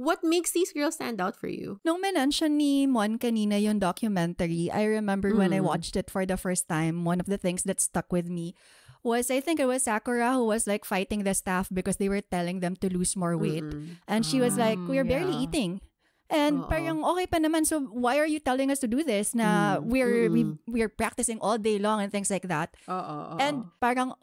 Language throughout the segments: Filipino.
What makes these girls stand out for you? Nung mention ni Mon kanina yung documentary, I remember when I watched it for the first time, one of the things that stuck with me was, I think it was Sakura who was like fighting the staff because they were telling them to lose more weight. And she was like, we're barely eating. And parang okay pa naman, so why are you telling us to do this? Na we're practicing all day long and things like that. And parang,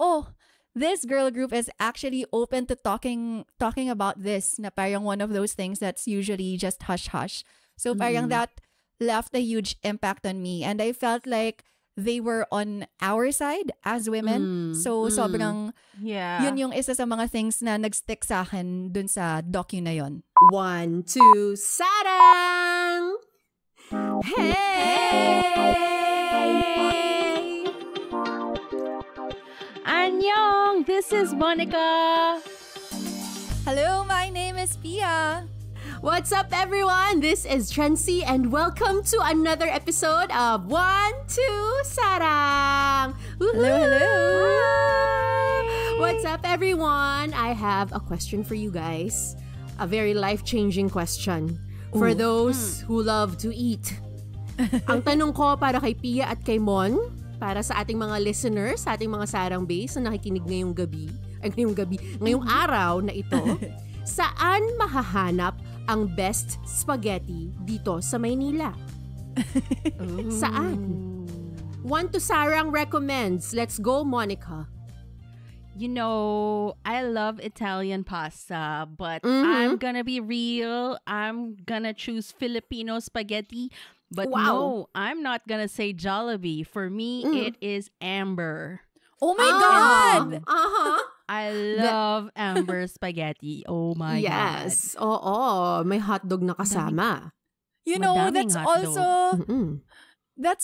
this girl group is actually open to talking about this, na parang one of those things that's usually just hush-hush. So parang that left a huge impact on me. And I felt like they were on our side as women. So sobrang, yun yung isa sa mga things na nag-stick sa akin dun sa docu na yun. 1, 2, sarang! Hey! Annyeong! This is Monica! Hello, my name is Pia. What's up, everyone? This is Trency, and welcome to another episode of 1, 2, Sarang! Hello, hello! What's up, everyone? I have a question for you guys. A very life-changing question for those who love to eat. Ang tanong ko para kay Pia at kay Mon, para sa ating mga listeners, sa ating mga Sarang Base na nakikinig ngayong araw na ito, saan mahahanap ang best spaghetti dito sa Maynila? Saan? 1 to Sarang recommends. Let's go, Monica. You know, I love Italian pasta, but I'm gonna be real. I'm gonna choose Filipino spaghetti. But no, I'm not gonna say Jollibee. For me, it is Amber. Oh my God! I love Amber spaghetti. Oh my God. Yes. Oo. May hotdog na kasama. You know, that's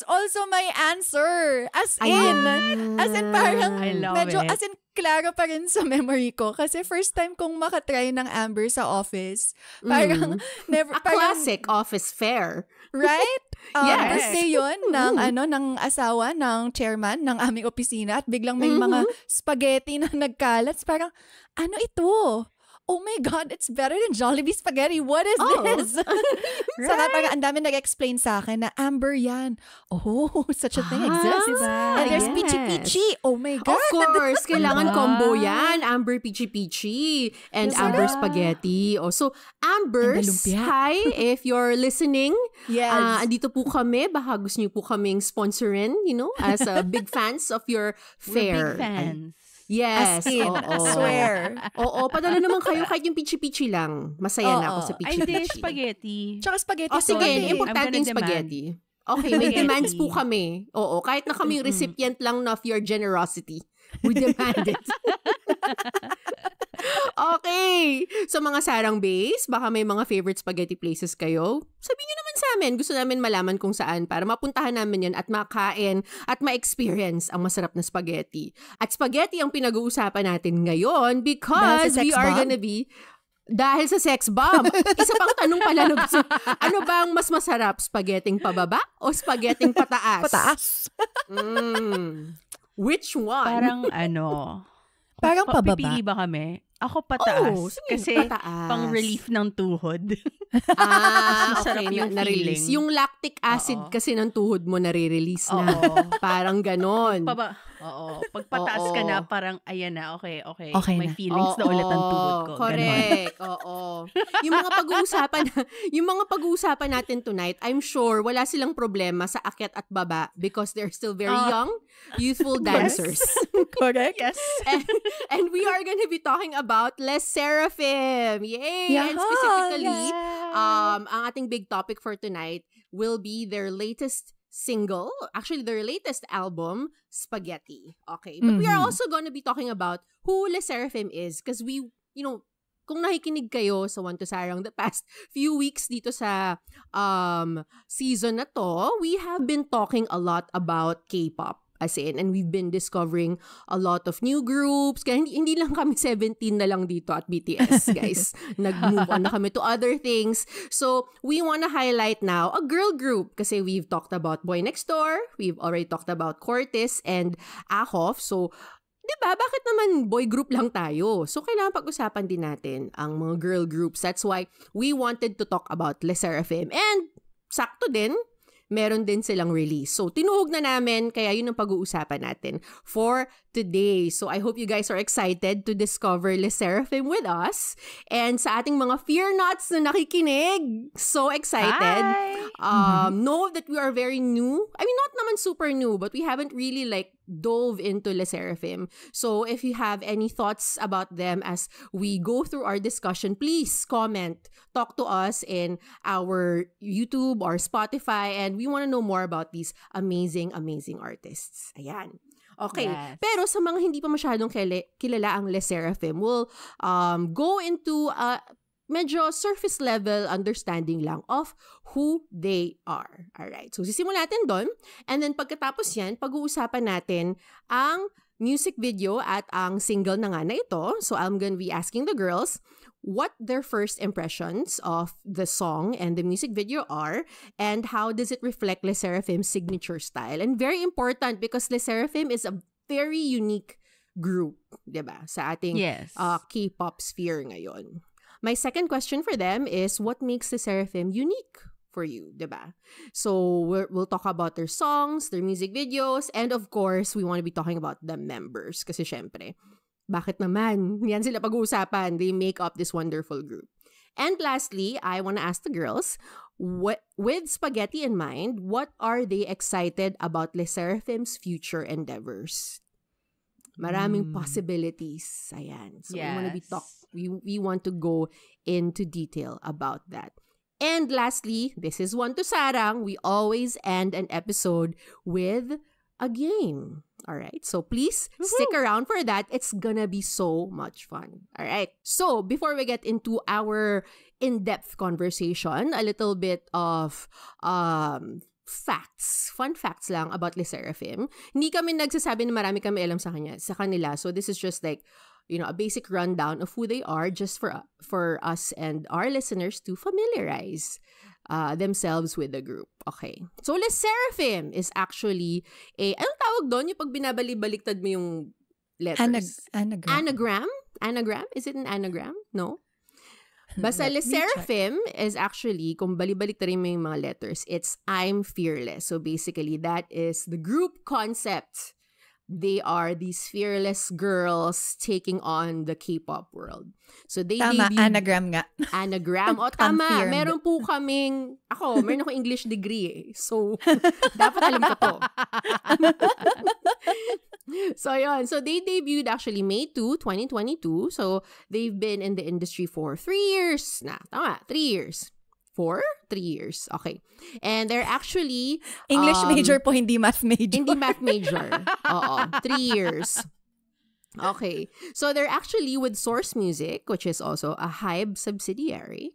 also my answer. As in parang I love medyo it. as in klaro pa rin sa memory ko kasi first time kong makatry ng Amber sa office. Parang never Classic office fare. Right? Yes. Kasi yun ng asawa ng chairman ng aming opisina at biglang may mga spaghetti na nagkalat. Parang, ano ito? Oh my God, it's better than Jollibee spaghetti. What is this? Right? Saka parang ang dami nag-explain sa akin na Amber yan. Oh, such a thing exists. Diba? And there's Pichi-Pichi. Oh my God. Of course, kailangan combo yan. Amber Pichi-Pichi and Amber spaghetti. So, Ambers, hi, if you're listening. Yes. Andito po kami. Baka gusto niyo po kaming sponsorin, as big fans of your fare. We're big fans. Yes. As in, swear. Oo, padala naman kayo kahit yung pichi-pichi lang. Masaya na ako sa Ay, hindi, pichi-pichi. spaghetti. Tsaka spaghetti. Sige, sorry. importante yung spaghetti. Okay, may demands po kami. Oo, kahit na kami yung recipient lang of your generosity. We demand it. Okay. So mga Sarang Base, baka may mga favorite spaghetti places kayo. Sabihin nyo naman sa amin. Gusto namin malaman kung saan para mapuntahan namin yan at makain at ma-experience ang masarap na spaghetti. At spaghetti ang pinag-uusapan natin ngayon because we are gonna be... Dahil sa sex bomb. Isa pang tanong pala na gusto. Ano bang mas masarap? Spaghetting pababa o spaghetting pataas? Pataas. Which one? Parang pababa. Pipili ba kami? Ako pataas. Kasi pataas. pang relief ng tuhod. Okay. yung Na-release. feeling. Yung lactic acid kasi ng tuhod mo nare-release na. Parang ganon. Pag pataas ka na, parang, ayan na, okay. Okay May na. feelings na ulit ang tuhod ko. Correct. Oo. Yung mga pag-uusapan natin tonight, I'm sure wala silang problema sa akyat at baba because they're still very young, youthful dancers. Correct? Yes. And we are gonna be talking about Les Seraphim. Yay! Yeah, And specifically, yes. ang ating big topic for tonight will be their latest single, actually their latest album, Spaghetti. Okay. But we are also gonna be talking about who Les Seraphim is because we, kung nakikinig kayo sa One to Sarang the past few weeks dito sa season na to, we have been talking a lot about K-pop. And we've been discovering a lot of new groups. Kaya hindi lang kami 17 na lang dito at BTS, guys. Nag-move on na kami to other things. So, we want to highlight now a girl group. Kasi we've talked about Boy Next Door. We've already talked about Cortis and Ahof. So, Diba? Bakit naman boy group lang tayo? So, kailangan pag-usapan din natin ang mga girl groups. That's why we wanted to talk about Le Sserafim. And, sakto din, meron din silang release. So, tinuhog na namin, kaya yun ang pag-uusapan natin for today. So, I hope you guys are excited to discover Le Sserafim with us. And sa ating mga fear nuts na nakikinig, so excited. Know that we are very new. I mean, not naman super new, but we haven't really dove into Le Sserafim. So, if you have any thoughts about them as we go through our discussion, please comment. Talk to us in our YouTube or Spotify, and we want to know more about these amazing, amazing artists. Ayan. Okay. Yes. Pero sa mga hindi pa masyadong kilala ang Le Sserafim, we'll go into a medyo surface level understanding lang of who they are. Alright. So, sisimulan natin doon. And then, pagkatapos yan, pag-uusapan natin ang music video at ang single na nga na ito. So, I'm gonna be asking the girls what their first impressions of the song and the music video are, and how does it reflect Le Sserafim's signature style. And very important because Le Sserafim is a very unique group, diba? Sa ating K-pop sphere ngayon. My second question for them is, what makes Le Sserafim unique for you, diba? So, we'll talk about their songs, their music videos, and of course, we want to be talking about the members. Kasi syempre, bakit naman? Yan sila pag-uusapan. They make up this wonderful group. And lastly, I want to ask the girls, with Spaghetti in mind, what are they excited about Le Sserafim's future endeavors? Maraming possibilities. Ayan. So, we want to go into detail about that. And lastly, this is one to Sarang. We always end an episode with a game. All right. So please stick around for that. It's gonna be so much fun. All right. So before we get into our in-depth conversation, a little bit of facts. Fun facts lang about Le Sserafim. Hindi kami nagsasabi na marami kami alam sa kanila. So this is just a basic rundown of who they are, just for us and our listeners to familiarize themselves with the group. Okay. So, Le Sserafim is actually anong tawag doon? Yung pag binabalik-baliktad mo yung letters? Anagram. Anagram? Is it an anagram? No? Basta Le Sserafim is actually, kung bali-baliktad mo yung mga letters, it's I'm Fearless. So, basically, that is the group concept. They are these fearless girls taking on the K-pop world. So they debuted... anagram nga. Anagram. O, tama. Meron akong English degree So, dapat alam ko to. So, yun. So, they debuted actually May 2, 2022. So, they've been in the industry for 3 years na. Tama, 3 years. 3 years. Okay. And they're actually... English major po, hindi math major. Hindi math major. Oo. 3 years. Okay. So, they're actually with Source Music, which is also a HYBE subsidiary.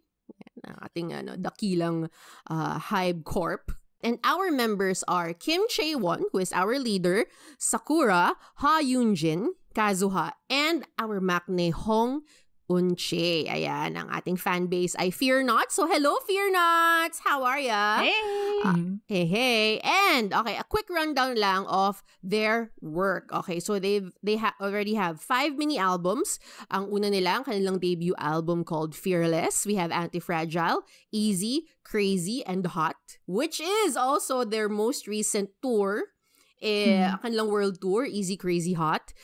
Ating dakilang HYBE Corp. And our members are Kim Chae-won, who is our leader, Sakura, Ha Yoonjin, Kazuha, and our maknae Hong Eunchae. Ayan, ang ating fan base ay Fear Not. So, hello, Fear Nots! How are ya? Hey! Hey! And, okay, a quick rundown lang of their work. Okay, so they already have 5 mini albums. Ang una nila, ang kanilang debut album called Fearless. We have Anti-Fragile, Easy, Crazy, and Hot, which is also their most recent tour. Kanilang world tour, Easy, Crazy, Hot.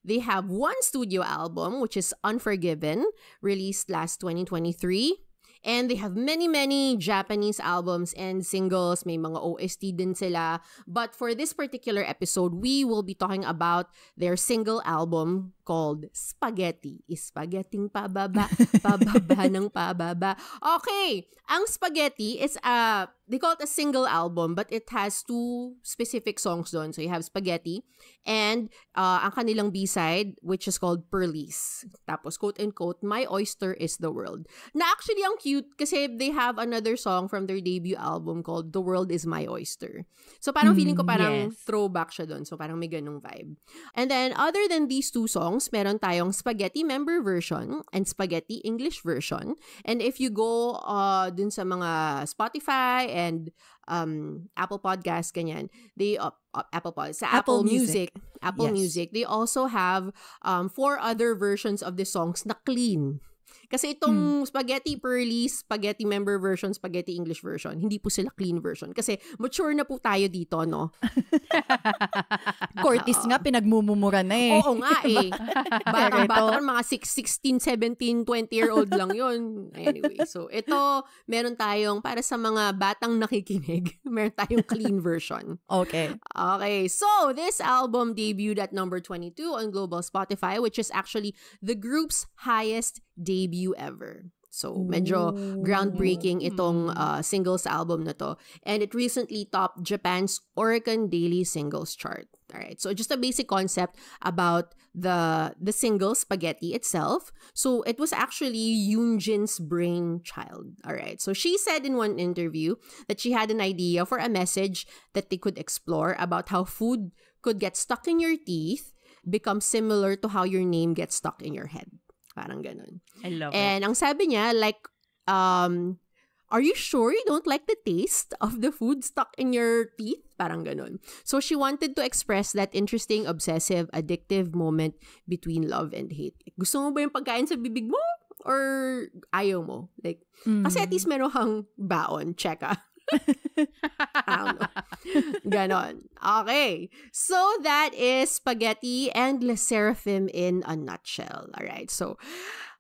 They have one studio album, which is Unforgiven, released last 2023. And they have many, many Japanese albums and singles. May mga OST din sila. But for this particular episode, we will be talking about their single album called Spaghetti. Spaghetting pababa, pababa ng pababa. Okay, ang Spaghetti is they call it a single album, but it has 2 specific songs doon. So you have Spaghetti and ang kanilang B-side, which is called Pearlies. Tapos, quote-unquote, My Oyster is the World. Na actually ang cute kasi they have another song from their debut album called The World is My Oyster. So parang feeling ko parang throwback siya doon. So parang may ganung vibe. And then, other than these 2 songs, songs, meron tayong Spaghetti member version and Spaghetti English version. And if you go dun sa mga Spotify and Apple Podcasts, ganyan, they Apple Music, they also have 4 other versions of the songs na clean. Kasi itong Spaghetti Pearly, Spaghetti member version, Spaghetti English version, hindi po sila clean version. Kasi mature na po tayo dito, no? Curtis nga, pinagmumumura na eh. Oo nga eh. Batang-bata mga 16, 17, 20-year-old lang yun. Anyway, so ito, meron tayong, para sa mga batang nakikinig, meron tayong clean version. Okay. Okay, so this album debuted at number 22 on global Spotify, which is actually the group's highest debut ever. So, medyo groundbreaking itong singles album na to. And it recently topped Japan's Oricon Daily Singles Chart. Alright, so just a basic concept about the single Spaghetti itself. So, it was actually Yoonjin's brainchild. Alright, so she said in one interview that she had an idea for a message that they could explore about how food could get stuck in your teeth, become similar to how your name gets stuck in your head. Parang ganun. I love it. And ang sabi niya, like, are you sure you don't like the taste of the food stuck in your teeth? Parang ganun. So she wanted to express that interesting, obsessive, addictive moment between love and hate. Like, gusto mo ba yung pagkain sa bibig mo? Or ayaw mo? Like, kasi at least meron kang baon. Check Ganon. Okay. So that is Spaghetti and Le Seraphim in a nutshell. Alright. So,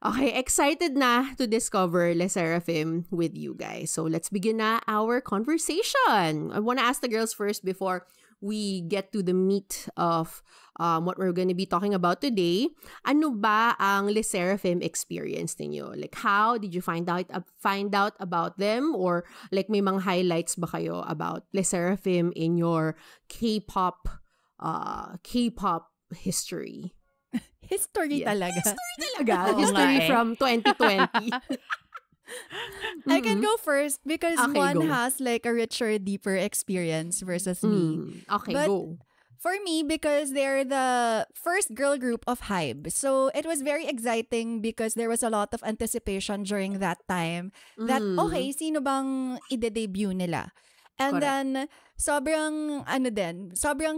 okay. Excited na to discover Le Seraphim with you guys. So let's begin na our conversation. I want to ask the girls first before we get to the meat of what we're going to be talking about today. Ano ba ang Le Seraphim experience ninyo? Like, how did you find out about them? Or like, may mga highlights ba kayo about Le Seraphim in your K-pop history? History talaga. History from 2020. I can go first because one has like a richer, deeper experience versus me. Okay, but go. For me, because they're the first girl group of HYBE. So it was very exciting because there was a lot of anticipation during that time that, okay, sino bang ide-debut nila? And then, sobrang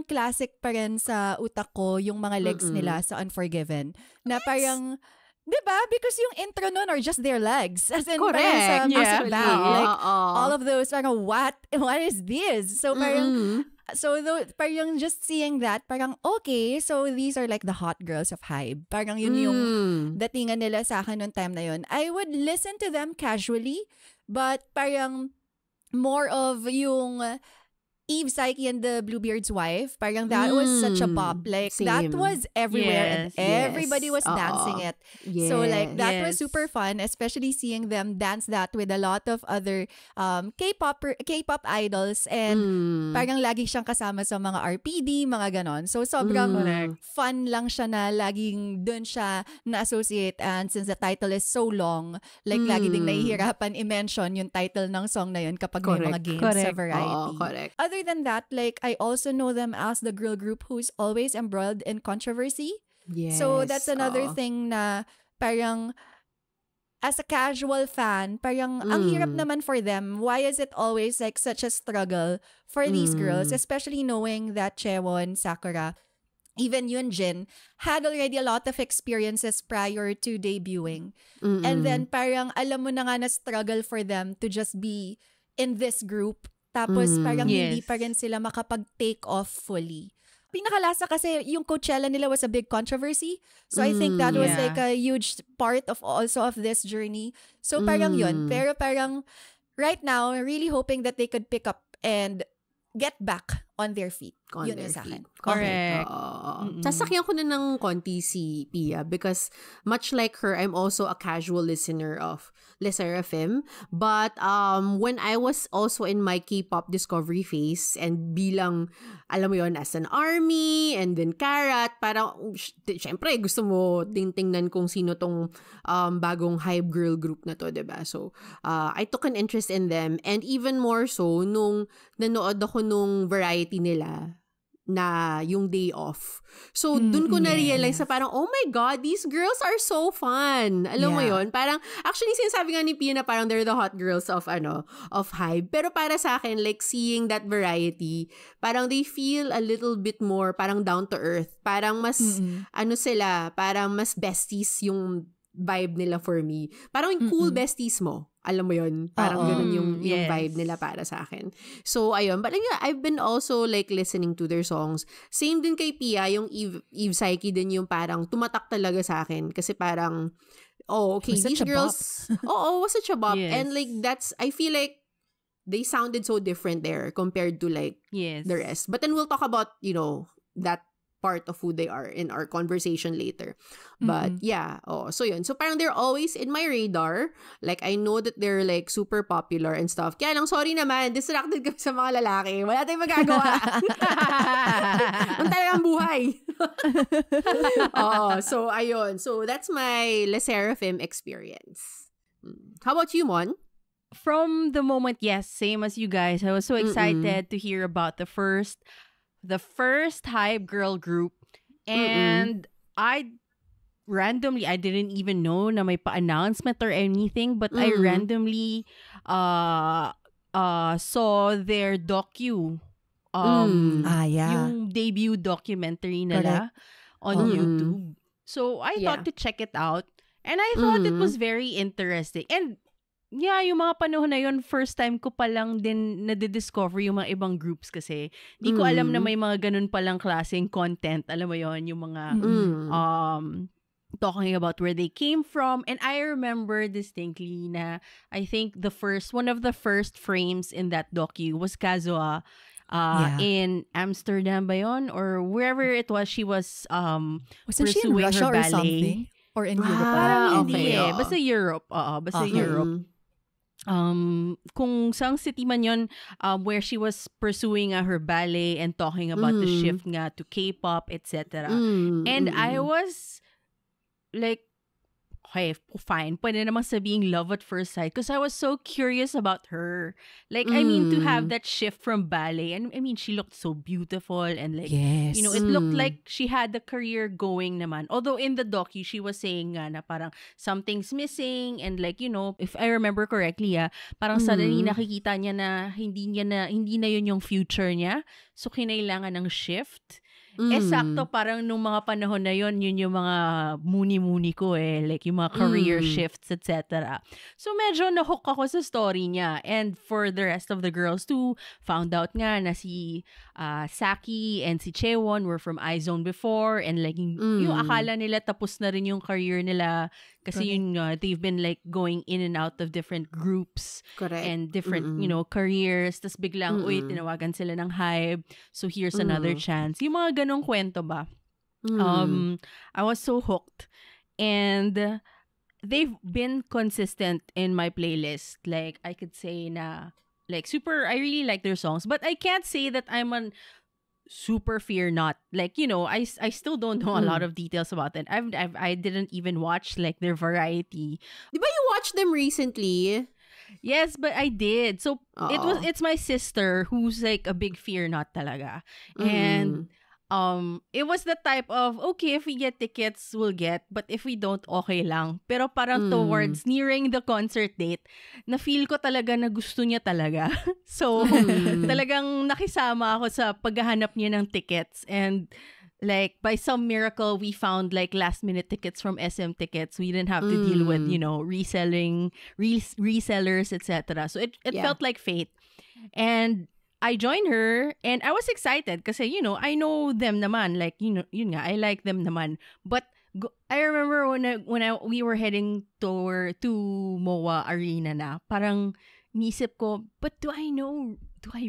classic pa rin sa utak ko yung mga legs nila sa Unforgiven. Na parang, diba? Because yung intro nun are just their legs. As in, parang sa music band. Like, all of those, parang, what is this? So, parang, parang just seeing that, parang, okay, so these are like the hot girls of HYBE. Parang yun yung datingan nila sa akin noong time na yun. I would listen to them casually, but parang more of yung Eve, Psyche, and the Bluebeard's Wife, parang that was such a pop. Like, that was everywhere and everybody was dancing it. Yes. So, like, that was super fun, especially seeing them dance that with a lot of other K-pop idols and parang lagi siyang kasama sa mga RPD, mga ganon. So, sobrang fun lang siya na laging dun siya na-associate, and since the title is so long, like, lagi ding nahihirapan i-mention yung title ng song na yun kapag may mga games sa Variety. Correct. Other than that, like, I also know them as the girl group who's always embroiled in controversy. Yes. So that's another thing na parang as a casual fan, parang ang hirap naman for them. Why is it always like such a struggle for these girls, especially knowing that Chaewon, Sakura, even Yoonjin had already a lot of experiences prior to debuting. And then parang alam mo na nga na struggle for them to just be in this group. Tapos parang hindi pa rin sila makapag-take off fully. Pinakalasa kasi yung Coachella nila was a big controversy. So I think that was like a huge part of also of this journey. So parang yun. Pero parang right now, really hoping that they could pick up and get back on their feet. Yun na sa akin. Correct. Sasakyan ko na ng konti si Pia because much like her, I'm also a casual listener of Le Seraphim. But when I was also in my K-pop discovery phase and bilang, alam mo yun, as an ARMY and then Karat, parang, syempre, gusto mo tingnan kung sino tong bagong HYBE girl group na to, diba? So, I took an interest in them and even more so nung nanood ako nung Variety nila na yung day off. So, dun ko na-realize na parang, oh my God, these girls are so fun. Alam mo yun? Parang, actually, sinasabi nga ni Pia na parang they're the hot girls of Hybe. Pero para sa akin, like, seeing that variety, parang they feel a little bit more parang down to earth. Parang mas, sila, parang mas besties yung vibe nila for me. Parang yung cool besties mo. Alam mo yun? Parang ganun yung vibe nila para sa akin. So, ayun. But yeah, I've been also like listening to their songs. Same din kay Pia, yung Eve Psyche din yung parang tumatak talaga sa akin. Kasi parang, okay, these girls, was such a bop. Yes. And like, I feel like they sounded so different there compared to like the rest. But then we'll talk about, that part of who they are in our conversation later. But so yun. So parang they're always in my radar. Like I know that they're like super popular and stuff. Kaya lang, sorry naman, distracted kami sa mga lalaki. Wala tayong magagawa. Ang talagang buhay. So ayun. So that's my Le Sserafim experience. How about you, Mon? From the moment, yes, same as you guys. I was so excited to hear about the first Hybe girl group, and I didn't even know na may pa-announcement or anything, but I randomly saw their docu yung debut documentary nila on YouTube. So I thought to check it out, and I thought it was very interesting. And yeah, yung mga panahon na yun, first time ko palang din nadidiscover yung mga ibang groups kasi. Di ko alam na may mga ganun palang klaseng content. Alam mo yon, yung mga talking about where they came from. And I remember distinctly na I think one of the first frames in that docu was Kazuha in Amsterdam ba yun? Or wherever it was, she was wasn't she in Russia her ballet. Or something? Or in Europe? Parang hindi eh. Basta Europe. Basta Europe. Kung saang city man yun, where she was pursuing her ballet and talking about the shift nga to K-pop, etc. And I was like, okay, fine. Pwede namang sabing love at first sight because I was so curious about her. Like, I mean, to have that shift from ballet. And I mean, she looked so beautiful and like, it looked like she had the career going naman. Although in the docu, she was saying nga na parang something's missing and like, if I remember correctly, parang suddenly nakikita niya na hindi na yun yung future niya. So, kinailangan ng shift. Sakto parang nung mga panahon na yun yung mga muni-muni ko like yung mga career shifts, etc. So medyo nahook ako sa story niya. And for the rest of the girls too, found out nga na si Saki and si Chaewon were from iZone before, and like yung akala nila tapos na rin yung career nila kasi they've been like going in and out of different groups. Correct. And different careers, tas biglang tinawagan sila ng Hybe, so here's another chance. Yung mga ganong kwento ba? I was so hooked, and they've been consistent in my playlist. Like I could say na like I really like their songs, but I can't say that I'm an super fear not. Like, I still don't know a lot of details about it. I didn't even watch like their variety. Diba you watched them recently? Yes, but I did. So it's my sister who's like a big fear not talaga. And it was the type of, okay, if we get tickets, we'll get. But if we don't, okay lang. Pero parang towards nearing the concert date, na-feel ko talaga na gusto niya talaga. So, talagang nakisama ako sa paghahanap niya ng tickets. And like, by some miracle, we found like last-minute tickets from SM Tickets. We didn't have to deal with, reselling, resellers, etc. So, it felt like fate. And I joined her, and I was excited kasi, I know them naman. Like, yun nga, I like them naman. But I remember when we were heading to MOA Arena na, parang nisip ko, but do I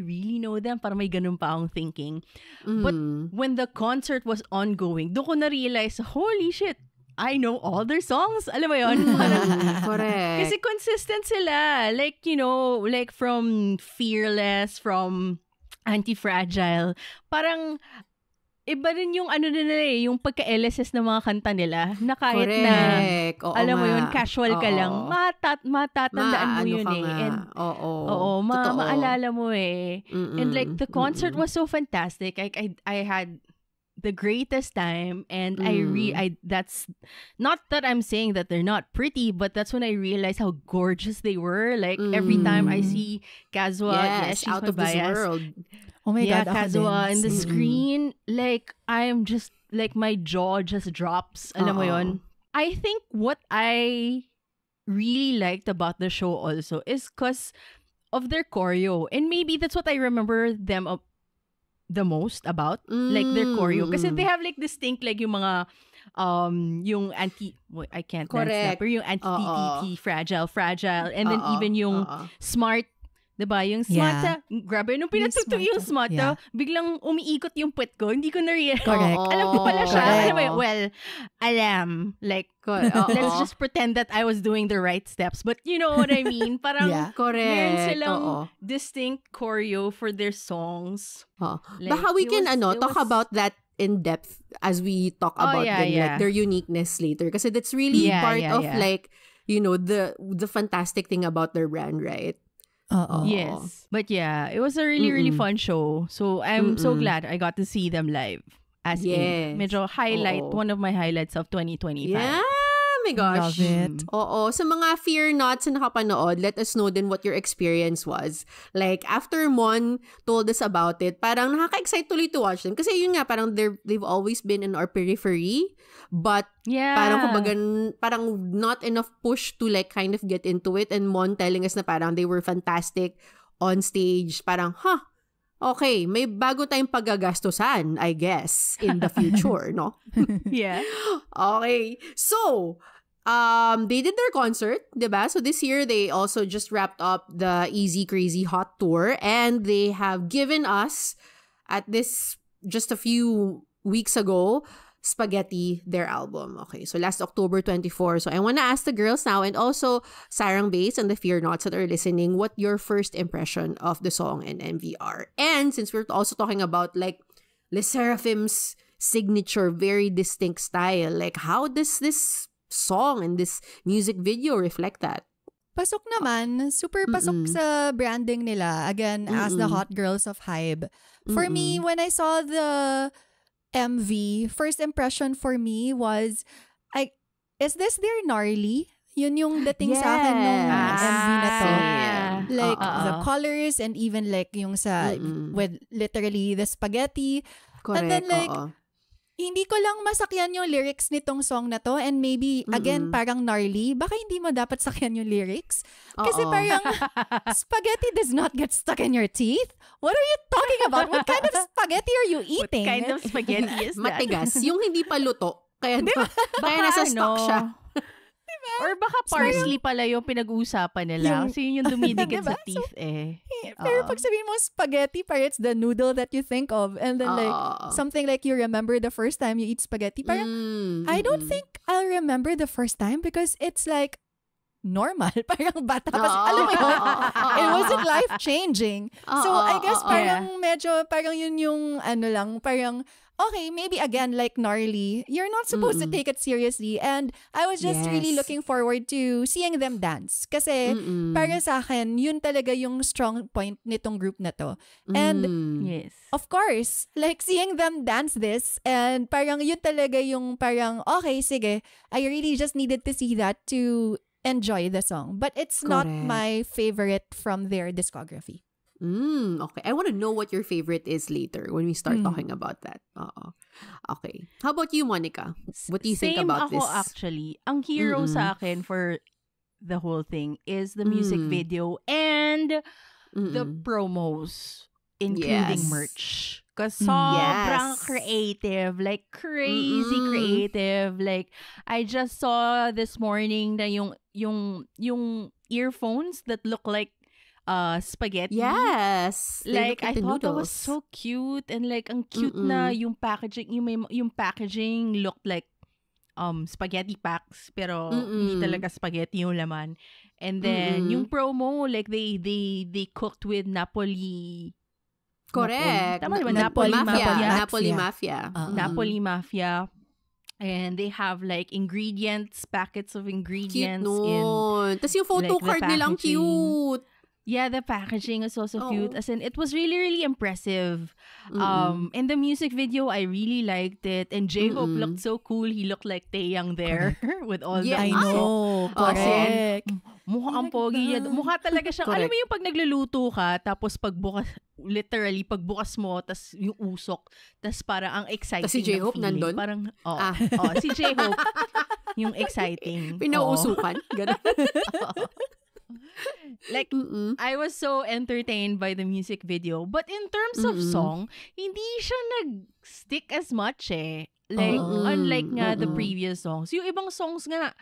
really know them? Parang may ganun pa akong thinking. But when the concert was ongoing, doon ko na-realize, holy shit, I know all their songs. Alam mo yun? Correct. Kasi consistent sila. Like, like from Fearless, from Anti-Fragile. Parang, iba rin yung ano nila yung pagka-LSS ng mga kanta nila na kahit Correct. na alam mo yun, casual ka lang, matatandaan mo yun nga. And maalala mo And like the concert was so fantastic. I had the greatest time, and that's not that I'm saying that they're not pretty, but that's when I realized how gorgeous they were. Like every time I see Kazuha, yes, she's out my of this bias. world. Oh my God, Kazuha in the screen, like I'm just like my jaw just drops. Alam mo yun? I think what I really liked about the show also is because of their choreo, and maybe that's what I remember them the most about, like their choreo, kasi they have like distinct like yung mga yung I can't dance na, pero yung anti-TT, fragile, and then even yung smart, diba? Yung smart, grabe, nung pinatuto yung smart, biglang umiikot yung puwet ko, hindi ko na-realize. Correct. Alam ko pala siya. Well, alam, like, let's just pretend that I was doing the right steps. But you know what I mean? Parang, meron silang distinct choreo for their songs. Like, baka we can talk about that in depth as we talk about them, like their uniqueness later. Kasi that's really part of like, you know, the fantastic thing about their brand, right? Yes. But yeah, it was a really, really fun show. So I'm so glad I got to see them live. As in, medyo highlight, one of my highlights of 2025. Yeah, my gosh. Love it. Sa mga Fear Nots na nakapanood, let us know then what your experience was. Like, after Mon told us about it, parang nakaka-excite tuloy to watch them. Kasi yun nga, parang they've always been in our periphery. But, parang not enough push to like kind of get into it. And Mon telling us na parang they were fantastic on stage. Parang, okay, may bago tayong paggagastosan, I guess, in the future, no? Yeah. Okay. So, they did their concert, diba? So this year, they also just wrapped up the Easy Crazy Hot Tour, and they have given us, at this, just a few weeks ago, Spaghetti, their album. Okay, so last October 24. So I want to ask the girls now, and also Sarang Bass and the Fear Nots that are listening, what your first impression of the song and MVR. And since we're also talking about like Les Seraphim's signature, very distinct style, like how does this song and this music video reflect that? Pasok naman. Super pasok sa branding nila. Again, as the hot girls of Hybe. For me, when I saw the MV, first impression for me was, is this their gnarly? Yun yung dating sa akin nung MV na to. Like, the colors and even like yung sa, with literally the spaghetti. Correct. And then like, hindi ko lang masakyan yung lyrics nitong song na to, and maybe, again, parang gnarly. Baka hindi mo dapat sakyan yung lyrics. Kasi parang, spaghetti does not get stuck in your teeth. What are you talking about? What kind of spaghetti are you eating? What kind of spaghetti is that? Matigas. Yung hindi pa luto. Kaya nasa stock siya. Or baka parsley pala yung pinag-uusapan nila. Kasi yun yung dumidikit sa teeth Pero pag sabihin mo spaghetti, parang it's the noodle that you think of. And then like, something like you remember the first time you eat spaghetti. Parang, I don't think I'll remember the first time because it's like, normal. Parang bata pa. Alam mo yun? It wasn't life-changing. So, I guess parang medyo, parang yun yung ano lang, parang, okay, maybe again, like gnarly, you're not supposed to take it seriously. And I was just really looking forward to seeing them dance. Kasi, para sa akin, yun talaga yung strong point nitong group na to. And, of course, like seeing them dance this, and parang yun talaga yung parang, okay, sige, I really just needed to see that to enjoy the song. But it's not my favorite from their discography. Okay. I want to know what your favorite is later when we start talking about that. Okay. How about you, Monica? What do you think about this? Same ako actually. Ang hero sa akin for the whole thing is the music video and the promos, including merch. Because sobrang creative. Like, crazy creative. Like, I just saw this morning na yung earphones that look like spaghetti. Yes. Like, I thought that was so cute. And like, ang cute na yung packaging. Yung packaging looked like spaghetti packs. Pero hindi talaga spaghetti yung laman. And then, yung promo, like, they cooked with Napoli Correct. Tama ba? Napoli Mafia. Napoli Mafia. Napoli Mafia. And they have like ingredients, packets of ingredients. Cute nun. Tapos yung photo like, card nilang cute. Yeah, the packaging is also cute. As in, it was really, really impressive. In the music video, I really liked it. And J-Hope looked so cool. He looked like Taeyang there with all the... I know. Correct. Mukha ang pogi niya. Mukha talaga siyang, alam mo yung pag nagluluto ka, tapos pagbukas, literally, pagbukas mo, tas yung usok, tas parang ang exciting. Tas si J-Hope nandun? Parang, si J-Hope, yung exciting. Pinauusukan? Ganun. Like, I was so entertained by the music video. But in terms of song, hindi siya nag-stick as much eh. Like, unlike nga the previous songs. Yung ibang songs nga,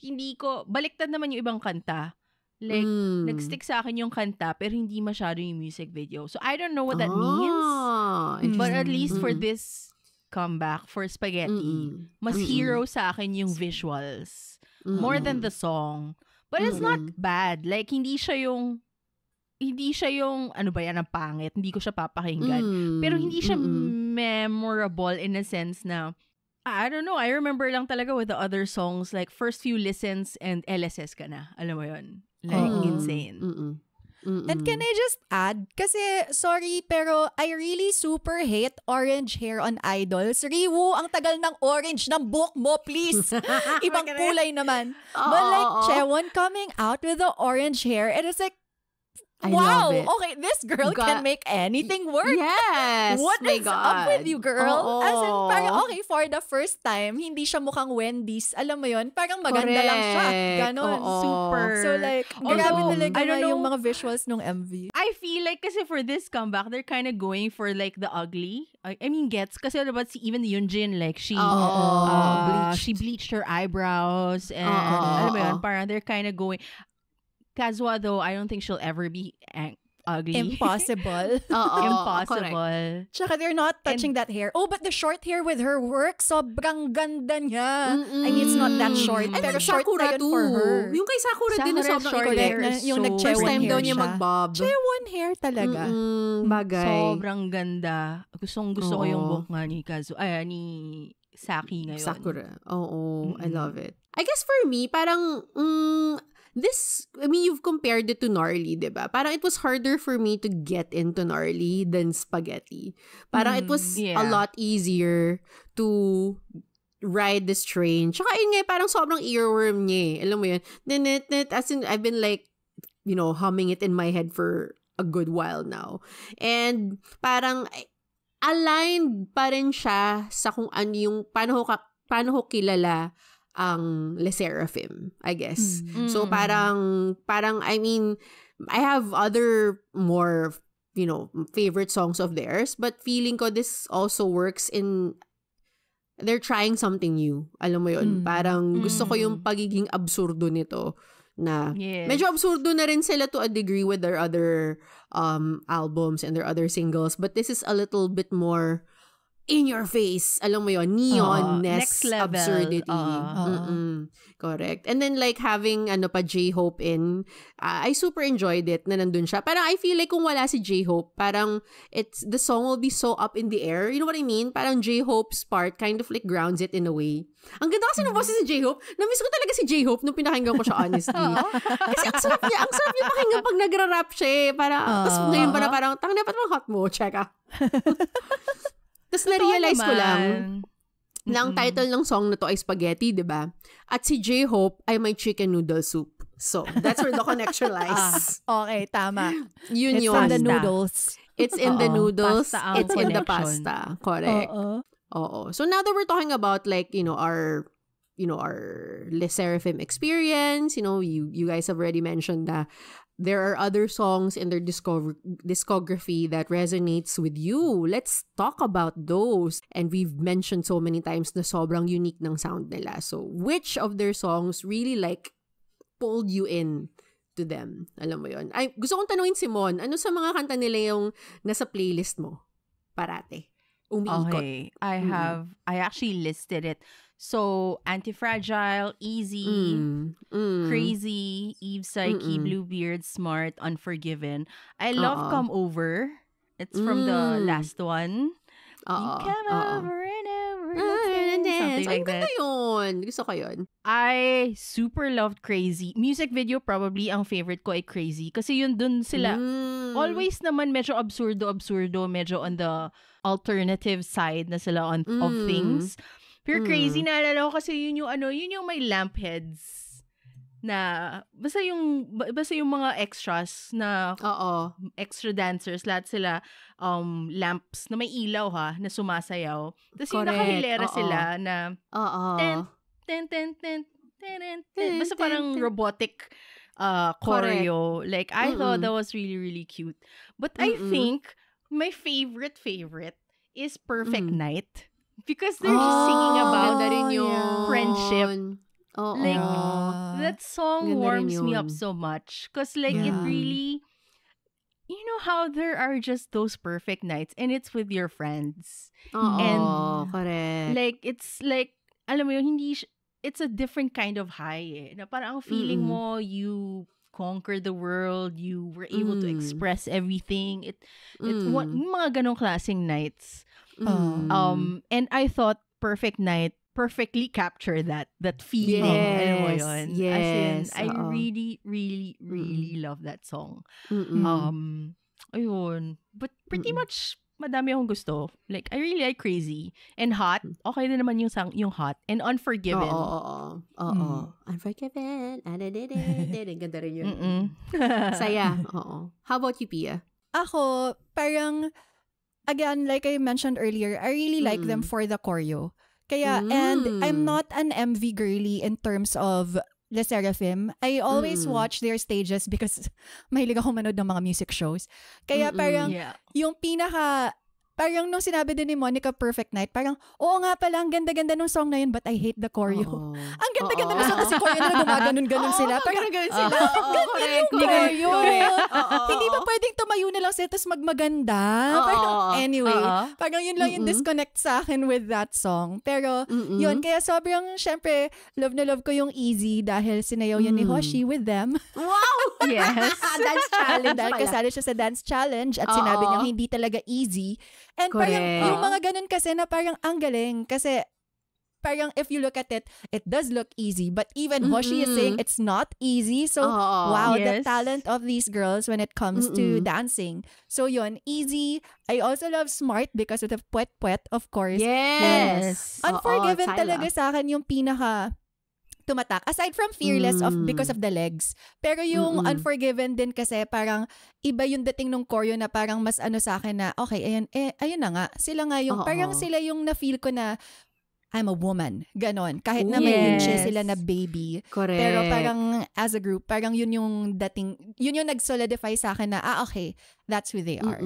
hindi ko, baliktad naman yung ibang kanta. Like, nag-stick sa akin yung kanta, pero hindi masyado yung music video. So, I don't know what that means. But at least for this comeback, for Spaghetti, mas hero sa akin yung visuals. More than the song. But it's not bad. Like, hindi siya yung, ano ba yan, ang pangit. Hindi ko siya papakinggan. Pero hindi siya memorable in a sense na, I don't know, I remember lang talaga with the other songs, like, first few listens and LSS ka na. Alam mo yun? Like, insane. And can I just add, kasi, sorry, pero I really super hate orange hair on idols. Riwoo, ang tagal ng orange ng buhok mo, please. Ibang kulay naman. But like, Chaewon coming out with the orange hair, and it's like, wow, okay, this girl can make anything work. Yes. What is up with you, girl? As in, parang, okay, for the first time, hindi siya mukhang Wendy's. Alam mo yun? Parang maganda lang siya. Ganon. Super. So like, grabe talaga na yung mga visuals ng MV. I feel like kasi for this comeback, they're kind of going for like the ugly. I mean, gets. Kasi diba, even Yoonjin, like, she bleached her eyebrows. And alam mo yun, parang they're kind of going... Kazwa, though, I don't think she'll ever be ugly. Impossible. Impossible. Tsaka they're not touching that hair. Oh, but the short hair with her work, sobrang ganda niya. I mean, it's not that short. Pero short Sakura na yun for her. Yung kay Sakura din na sobrang short hair. Yung first time daw niya siya. mag-bob. Chaewon hair talaga. Bagay. Sobrang ganda. Gusto ko yung buhok nga ni ni Saki ngayon. Sakura. I love it. I guess for me, parang... you've compared it to Gnarly, diba? Parang it was harder for me to get into Gnarly than Spaghetti. Parang it was a lot easier to ride this train. Tsaka yun nga, parang sobrang earworm niya eh. Alam mo yun? As in, I've been like, humming it in my head for a good while now. And parang aligned pa rin siya sa kung ano yung, paano ko kilala ang Le Sserafim, I guess. So parang I mean, I have other more, favorite songs of theirs, but feeling ko this also works in they're trying something new. Alam mo yun? Parang gusto ko yung pagiging absurdo nito na medyo absurdo na rin sila to a degree with their other albums and their other singles, but this is a little bit more in your face, alam mo yun, neon-ness absurdity. Correct. And then like having J-Hope in, I super enjoyed it na nandun siya. Parang I feel like kung wala si J-Hope, parang the song will be so up in the air. You know what I mean? Parang J-Hope's part kind of like grounds it in a way. Ang ganda kasi ng boses si J-Hope. Na-miss ko talaga si J-Hope nung pinakinggan ko siya, honestly. Kasi ang sarap niya pakinggan pag nagra-rap siya eh. Tapos ngayon parang, tangina pa hot mo, check Tapos na-realize ko lang na ang title ng song na to ay Spaghetti, di ba? At si J-Hope ay may chicken noodle soup. So, that's where the connection lies. Okay, tama. Yun It's yun. in the noodles. It's in the noodles. It's in the connection. pasta. Correct. So now that we're talking about like, our Le Sserafim experience, you guys have already mentioned that there are other songs in their discography that resonates with you. Let's talk about those. And we've mentioned so many times na sobrang unique ng sound nila. So, which of their songs really like pulled you in to them? Alam mo yun. Ay, gusto kong tanungin si Mon, ano sa mga kanta nila yung nasa playlist mo? Parate. Umiikot. Okay. I actually listed it. So, Anti-Fragile, Easy, Crazy, Eve Psyche, Bluebeard, Smart, Unforgiven. I love Come Over It's from the last one. Oo. Come over and over. Something Something like that. Yun. Gusto ko yun. I super loved Crazy. Music video probably ang favorite ko ay Crazy. Kasi yun dun sila. Always naman medyo absurdo, medyo on the alternative side na sila of things. Pero Crazy naalala ko kasi yun yung may lamp heads na basta yung mga extras na extra dancers, lahat sila lamps na may ilaw na sumasayaw. Tapos yung nakahilera sila na basta parang robotic choreo. Like, I thought that was really, really cute. But I think my favorite is Perfect Night. Because they're just singing about friendship. Like, that song warms me up so much. Because, like, it really... You know how there are just those perfect nights and it's with your friends. And, correct. Like, it's like, alam mo yun, it's a different kind of high na parang ang feeling mo, you conquer the world, you were able to express everything. It's mga ganong klaseng nights. And I thought Perfect Night perfectly captured that feeling. Alam mo yun? Yes. As in, I really, really, really love that song. Ayun. But pretty much, madami akong gusto. Like, I really like Crazy. And Hot. Okay din naman yung Hot. And Unforgiven. Unforgiven. Ganda rin yun. Saya. How about you, Pia? Ako, parang, again, like I mentioned earlier, I really like them for the choreo. Kaya, and I'm not an MV girly in terms of Le Seraphim. I always watch their stages because mahilig ako manood ng mga music shows. Kaya parang, yung parang nung sinabi din ni Monica Perfect Night, parang, oo nga pala, ang ganda-ganda nung song na yun, but I hate the choreo. Ang ganda-ganda nung song kasi choreo na gumaganon-ganon sila. Parang, ganun sila. ganda yung choreo. Hindi ba pwedeng tumayo na lang sila tapos magmaganda? Anyway, parang yun lang yung disconnect sa akin with that song. Pero, yun, kaya sobrang, syempre, love na love ko yung Easy dahil sinayaw yun ni Hoshi with them. Wow! Yes. Dance challenge dahil pala. kasali siya sa dance challenge at sinabi niya hindi talaga easy. And parang yung mga ganun kasi na parang ang galing kasi parang if you look at it, it does look easy. But even Hoshi is saying it's not easy. So, wow, the talent of these girls when it comes to dancing. So, yun, Easy. I also love Smart because of the puwet-puwet, of course. Yes. And Unforgiven talaga sa akin yung pinaka tumatak. Aside from Fearless because of the legs. Pero yung Unforgiven din kasi parang iba yung dating nung choreo na parang mas ano sa akin na okay, ayun na nga. Sila nga yung, parang sila yung na-feel ko na I'm a woman. Ganon. Kahit na may inche sila na baby. Correct. Pero parang as a group, parang yun yung dating, yun yung nag-solidify sa akin na, okay, that's who they are.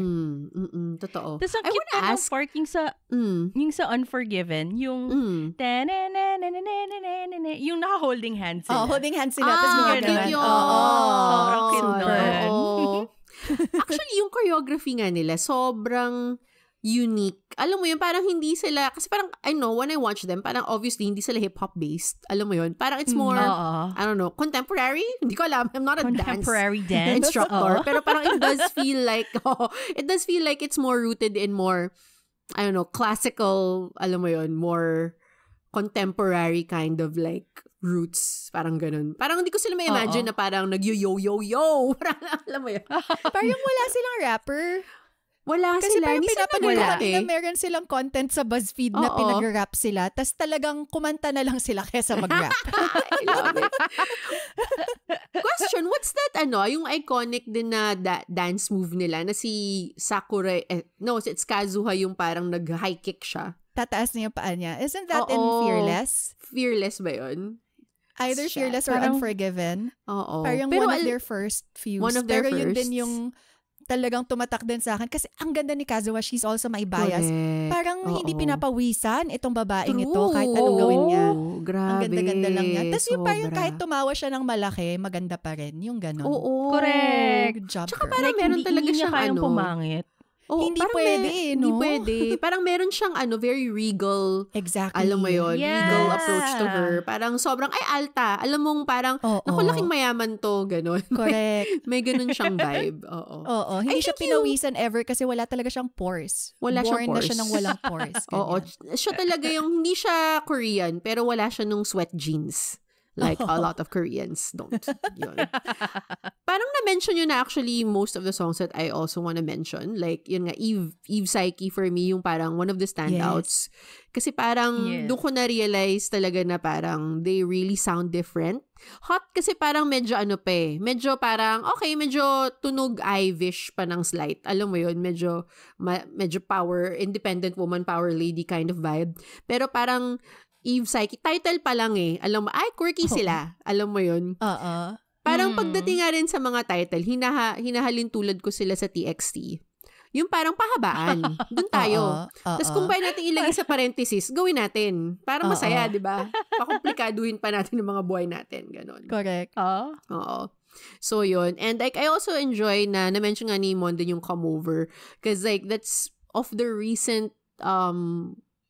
Totoo. Tapos ang cute na ng part yung sa Unforgiven, yung yung naka-holding hands sila. Holding hands sila. Tapos cute yun. Sobrang cute naman. Actually, yung choreography nga nila, sobrang unique. Alam mo yun, parang hindi sila, kasi parang, I know, when I watch them, parang obviously, hindi sila hip-hop based. Alam mo yun, parang it's more, I don't know, contemporary? Hindi ko alam. I'm not a contemporary dance instructor. Pero parang it does feel like it's more rooted in more, I don't know, classical, alam mo yun, more contemporary kind of like roots. Parang ganun. Parang hindi ko sila may imagine na parang nag-yo-yo-yo-yo. Parang, alam mo yun. Parang wala silang rapper. Wala kasi sila. Kasi parang pinapanood ko na meron silang content sa BuzzFeed na pinag-rap sila, tas talagang kumanta na lang sila kesa mag-rap. I love it. Question, what's that, yung iconic din na dance move nila na si Sakura, it's Kazuha yung parang nag-high kick siya. Tataas niya yung paa niya. Isn't that in Fearless? Fearless ba yun? Either Fearless or Unforgiven. Parang pero one of their first views. Pero yun din yung talagang tumatak din sa akin. Kasi ang ganda ni Kazuha, she's also may bias. Correct. Parang hindi pinapawisan itong babaeng ito kahit anong gawin niya. Grabe. Ang ganda-ganda lang niya. Tapos yung parang kahit tumawa siya ng malaki, maganda pa rin. Yung ganon. Correct. Good job, tsaka girl. parang meron talaga hindi siyang kayang pumangit. hindi pwede, Hindi no? pwede. Parang meron siyang very regal. Exactly. Alam mo yun? Yes. Regal approach to her. Parang sobrang, alta. Alam mong parang, naku, laking mayaman to. Ganon. Correct. May ganon siyang vibe. Oo. Oo. Hindi siya pinawisan ever kasi wala talaga siyang pores. Wala siyang Born na pores. siya ng walang pores. Oo. Siya talaga yung, hindi siya Korean, pero wala siya nung sweat jeans. Like a lot of Koreans don't. Yun. Parang na-mention yun na actually most of the songs that I also want to mention. Like, yun nga, Eve Psyche for me, yung parang one of the standouts. Yes. Kasi parang, doon ko na-realize talaga na parang they really sound different. Hot kasi parang medyo medyo parang, okay, medyo tunog Ivish pa ng slight. Alam mo yun, medyo power, independent woman, power lady kind of vibe. Pero parang, Eve Psyche, title pa lang alam mo, quirky sila. Alam mo yun? Parang pagdating nga rin sa mga title, hinahalin tulad ko sila sa TXT. Yung parang pahabaan. Doon tayo. Tapos kung pwede natin ilagay sa parenthesis, gawin natin. Para masaya, di ba? Pakomplikaduhin pa natin yung mga buhay natin. Ganon. Correct. Oo. So, yun. And like, I also enjoy na-mention nga ni Mon din yung Come Over. Because like, that's of the recent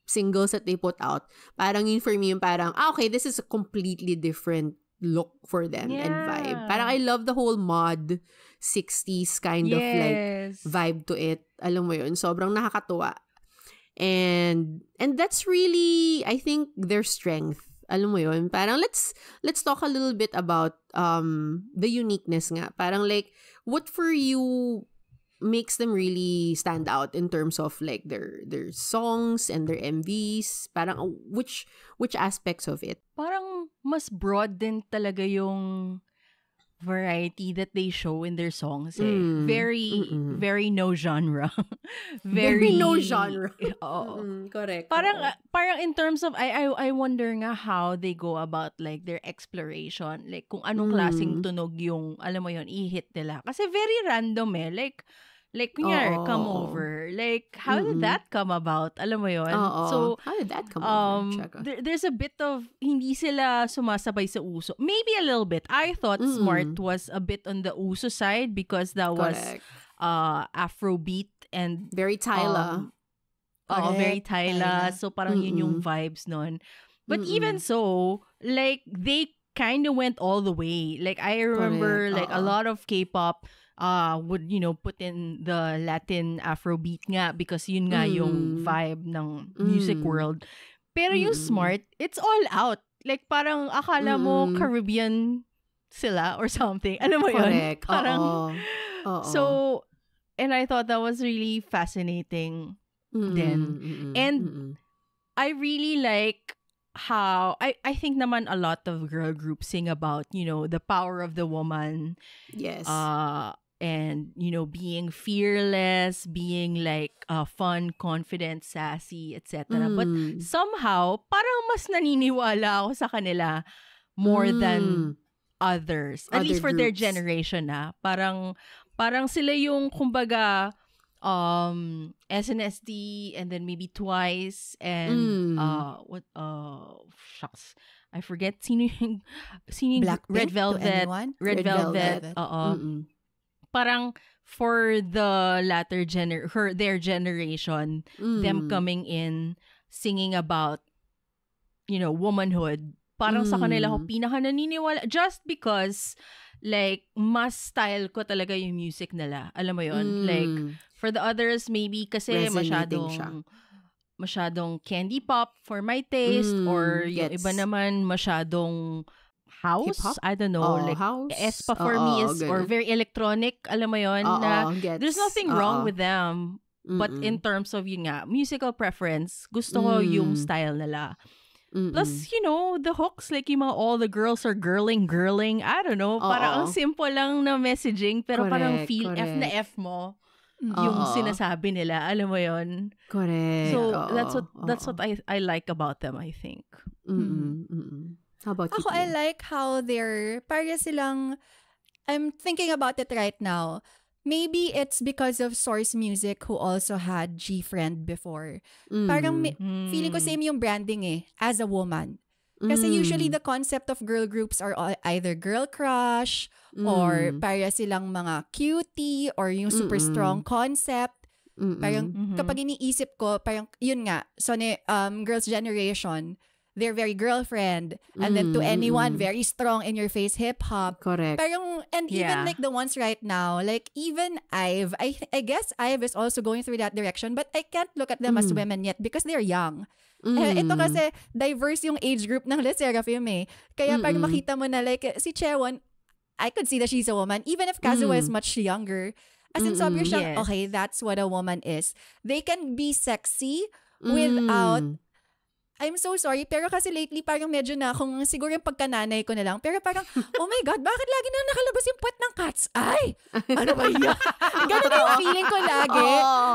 singles that they put out, parang yun for me yung parang, okay, this is a completely different look for them and vibe. Parang I love the whole mod 60s kind of like vibe to it. Alam mo yun, sobrang nakakatuwa. And that's really, I think, their strength. Alam mo yun, parang let's talk a little bit about the uniqueness nga. Parang like, what for you makes them really stand out in terms of like their songs and their MVs? Parang which aspects of it? Parang mas broad din talaga yung variety that they show in their songs. Very no genre. very no genre. Correct. Parang in terms of I wonder nga how they go about like their exploration, like kung anong klaseng tunog yung alam mo yon i-hit nila. Kasi very random like kunyari, Come Over. Like, how did that come about? Alam mo yun? So, how did that come over? There's a bit of, hindi sila sumasabay sa uso. Maybe a little bit. I thought Smart was a bit on the uso side because that was Afrobeat and very Tyla. Very Tyla. So, parang yun yung vibes nun. But even so, like, they kind of went all the way. Like, I remember, like, a lot of K-pop would, put in the Latin Afrobeat nga because yun nga yung vibe ng music world. Pero yung Smart, it's all out. Like, parang akala mo Caribbean sila or something. Alam mo yun? Correct. Parang, so, and I thought that was really fascinating then. And I really like how, I think naman a lot of girl groups sing about, the power of the woman. Yes. And, being fearless, being like fun, confident, sassy, etc. But somehow, parang mas naniniwala ako sa kanila more than others. At least for their generation Parang sila yung, kumbaga, SNSD and then maybe Twice and shucks. I forget sino yung Red Velvet. Red Velvet. Parang for the latter their generation, them coming in singing about womanhood, parang sa kanila ko pinaka naniniwala just because like mas style ko talaga yung music nila. Alam mo yon? Like for the others maybe kasi masyadong candy pop for my taste or yung iba naman masyadong house. Hip-hop? I don't know. Like, House? Espa for me is, or very electronic, alam mo yun, na there's nothing wrong with them. But in terms of, yun nga, musical preference, gusto ko yung style nila. Plus, the hooks, like yung mga all the girls are girling. I don't know. Parang ang simple lang na messaging, pero parang feel F na F mo yung sinasabi nila. Alam mo yun? Correct. So, that's what I like about them, I think. How about you? Ako, I like how parang silang, I'm thinking about it right now. Maybe it's because of Source Music who also had G-Friend before. Parang feeling ko same yung branding as a woman. Kasi usually the concept of girl groups are either girl crush or para silang mga cutie or yung super strong concept. Parang kapag iniisip ko, parang yun nga, so girls' generation, they're very girlfriend, and then to anyone, very strong in your face hip-hop. Correct. Parang, and even like the ones right now, like even I guess Ive is also going through that direction, but I can't look at them as women yet because they're young. Ito kasi, diverse yung age group ng Le Sserafim eh. Kaya parang makita mo na like, si Chaewon, I could see that she's a woman, even if Kazuha is much younger. As in, sabi siya, okay, that's what a woman is. They can be sexy without, I'm so sorry, pero kasi lately parang medyo na akong, siguro yung pagkananay ko na lang, pero parang, oh my God, bakit lagi na nakalabas yung puwet ng cat's eye? Ano ba yan? Ganun yung feeling ko lagi.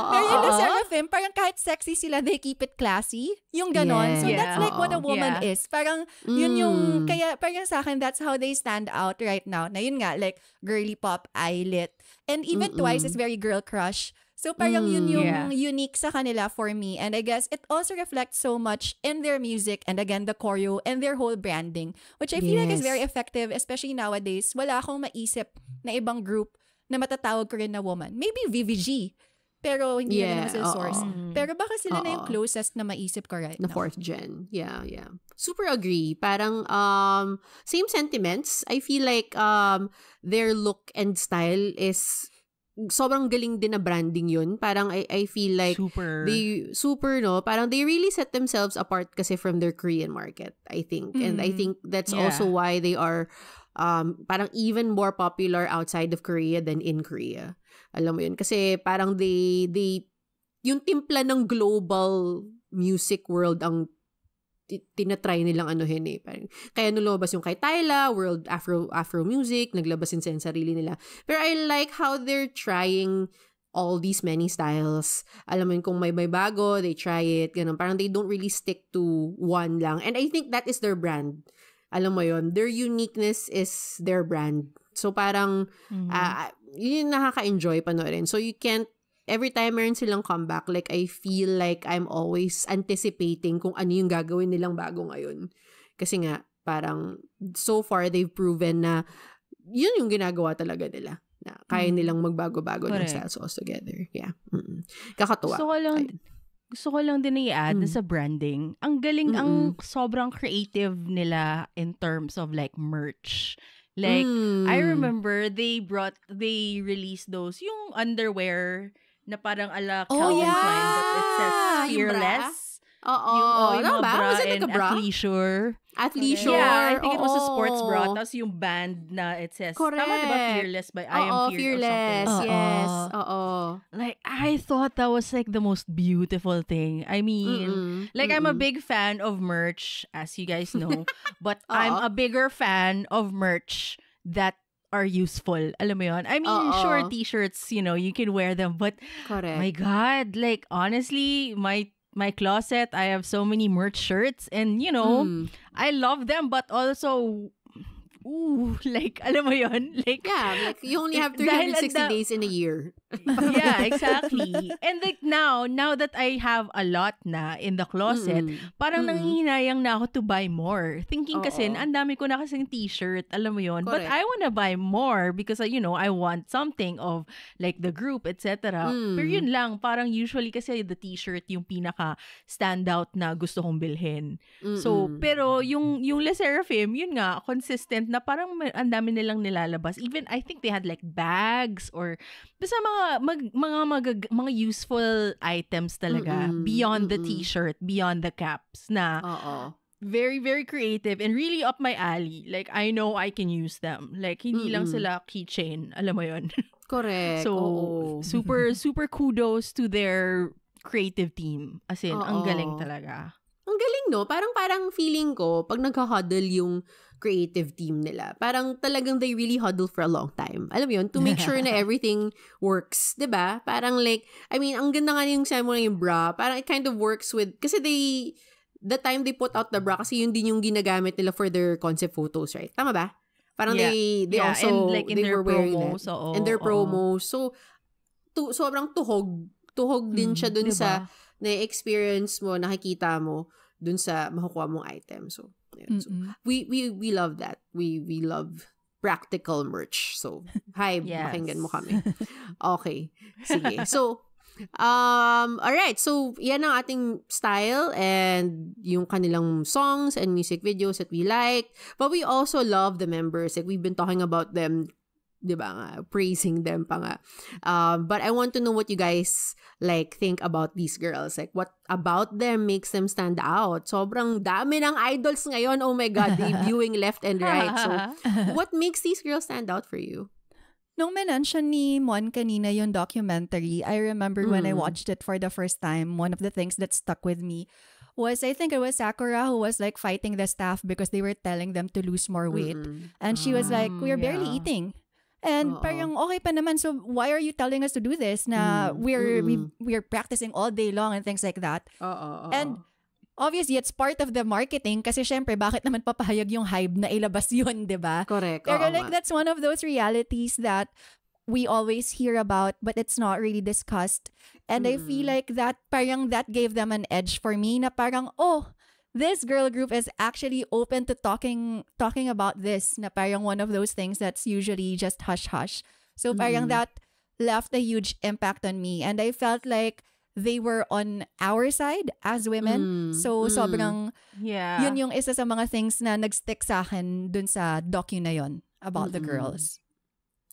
Pero yung Le Sserafim, parang kahit sexy sila, they keep it classy. Yung ganon. So that's like what a woman is. Parang, yun yung, kaya parang sa akin, that's how they stand out right now. Na yun nga, like, girly pop, eyelit. And even Twice is very girl crush. So parang yun yung unique sa kanila for me. And I guess it also reflects so much in their music and again, the choreo and their whole branding. Which I feel like is very effective, especially nowadays. Wala akong maisip na ibang group na matatawag ko rin na woman. Maybe VVG. Pero hindi na naman sila source. Pero baka sila na yung closest na maisip ko right now. The fourth gen. Yeah. Super agree. Parang same sentiments. I feel like their look and style is sobrang galing din na branding yun. Parang I feel like parang they really set themselves apart kasi from their Korean market, I think. And I think that's also why they are parang even more popular outside of Korea than in Korea. Alam mo yun? Kasi parang they yung timpla ng global music world ang tinatry nilang anuhin eh. Parang, kaya nulobas yung kay Tyla, World Afro Music, naglabas din sa sarili nila. Pero I like how they're trying all these many styles. Alam mo yun, kung may bago, they try it. Ganun. Parang they don't really stick to one lang. And I think that is their brand. Alam mo yun, their uniqueness is their brand. So parang, yun yung nakaka-enjoy panoorin. So you can't, every time meron silang comeback, like, I feel like I'm always anticipating kung ano yung gagawin nilang bago ngayon. Kasi nga, parang, so far, they've proven na yun yung ginagawa talaga nila. Na kaya nilang magbago-bago ng styles all together. Yeah. Kakatuwa. Gusto ko lang din i-add na sa branding. Ang galing, ang sobrang creative nila in terms of like merch. Like, I remember they released those, yung underwear na parang ala Calvin Klein, but it says fearless. Yung bra was it like and a bra? Athleisure. Yeah, I think it was a sports bra. Tapos yung band na it says, correct. Tama diba fearless by I am fearless or something. Yes. Like, I thought that was like the most beautiful thing. I mean, like I'm a big fan of merch, as you guys know, but I'm a bigger fan of merch that are useful. Alam mo yun? I mean, sure, t-shirts, you know, you can wear them, but correct. My God, like, honestly, my closet, I have so many merch shirts, and, you know, I love them, but also, like, alam mo yun? Like, yeah, like, you only have 360 days in a year. Yeah, exactly. And like now that I have a lot na in the closet, parang nanghihinayang na ako to buy more. Thinking kasi, ang dami ko na kasing t-shirt, alam mo yun. Correct. But I wanna buy more because, you know, I want something of like the group, etc. Pero yun lang, parang usually kasi the t-shirt yung pinaka standout na gusto kong bilhin. So, pero yung Le Sserafim, yun nga, consistent na parang ang dami nilang nilalabas. Even, I think they had like bags or basta mga useful items talaga beyond the t-shirt, beyond the caps na very, very creative and really up my alley. Like, I know I can use them. Like, hindi lang sila keychain. Alam mo yun? Correct. So, super, super kudos to their creative team. As in, ang galing talaga. Ang galing, no? Parang feeling ko, pag nagka-huddle yung creative team nila, parang talagang they really huddle for a long time. Alam mo yun? To make sure na everything works. Diba? Parang like, I mean, ang ganda nga yung sabi mo na yung bra, parang it kind of works with, kasi the time they put out the bra, kasi yun din yung ginagamit nila for their concept photos, right? Tama ba? Parang they also, and like in they were wearing promos, that. And their promos. So, sobrang tuhog din siya dun diba? Sa na-experience mo, nakikita mo dun sa makukuha mong item. So, yeah. So we love that. We love practical merch. So, hi, pakinggan mo kami. Okay. Sige. So, Alright, so yan ang ating style and yung kanilang songs and music videos that we like. But we also love the members. Like, we've been talking about them, di ba nga, praising them pa nga. But I want to know what you guys like think about these girls. Like, what about them makes them stand out? Sobrang dami ng idols ngayon. Oh my God, debuting left and right. So, what makes these girls stand out for you? Nung mention ni Mon kanina yung documentary, I remember when I watched it for the first time, one of the things that stuck with me was, I think it was Sakura who was like fighting the staff because they were telling them to lose more weight. And she was like, we're barely eating. And parang okay pa naman, so why are you telling us to do this? Na we're practicing all day long and things like that. And obviously, it's part of the marketing kasi syempre, bakit naman papahayag yung hype na ilabas yun, di ba? Correct. Pero like, that's one of those realities that we always hear about, but it's not really discussed. And I feel like that, parang that gave them an edge for me na parang, oh, this girl group is actually open to talking about this, na parang one of those things that's usually just hush-hush. So parang that left a huge impact on me. And I felt like they were on our side as women. So sobrang, yun yung isa sa mga things na nag-stick sa akin dun sa docu na yun about the girls.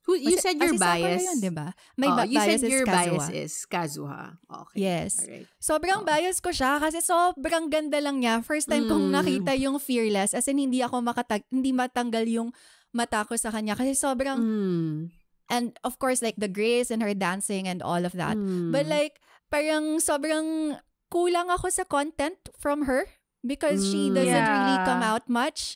You said your bias. Yun, diba? You bias said your is bias is Kazuha. Okay. Yes. Alright. Sobrang bias ko siya kasi sobrang ganda lang niya. First time kong nakita yung Fearless, as in hindi matanggal yung mata ko sa kanya kasi sobrang and of course like the grace and her dancing and all of that. But like parang sobrang kulang ako sa content from her because she doesn't really come out much.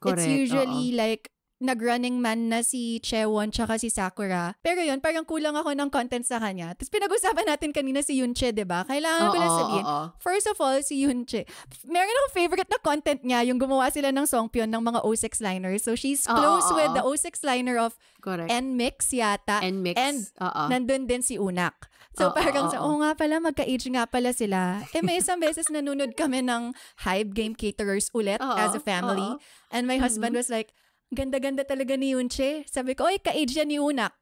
Correct. It's usually like nag-running man na si Chaewon tsaka si Sakura. Pero yun, parang kulang ako ng content sa kanya. Tapos pinag-usapan natin kanina si Yoonchae, diba? Kailangan ko lang sabihin. First of all, si Yoonchae. Meron akong favorite na content niya, yung gumawa sila ng Songpyeon ng mga O6 liners. So she's close with the O6 liner of NMIX yata. NMIX. And nandun din si Unak. So parang nga pala, magka-age nga pala sila. May isang beses nanunod kami ng Hybe Game Caterers ulit as a family. And my husband was like, ganda-ganda talaga ni Yoonchae. Sabi ko, oy, ka-age yan ni Unak.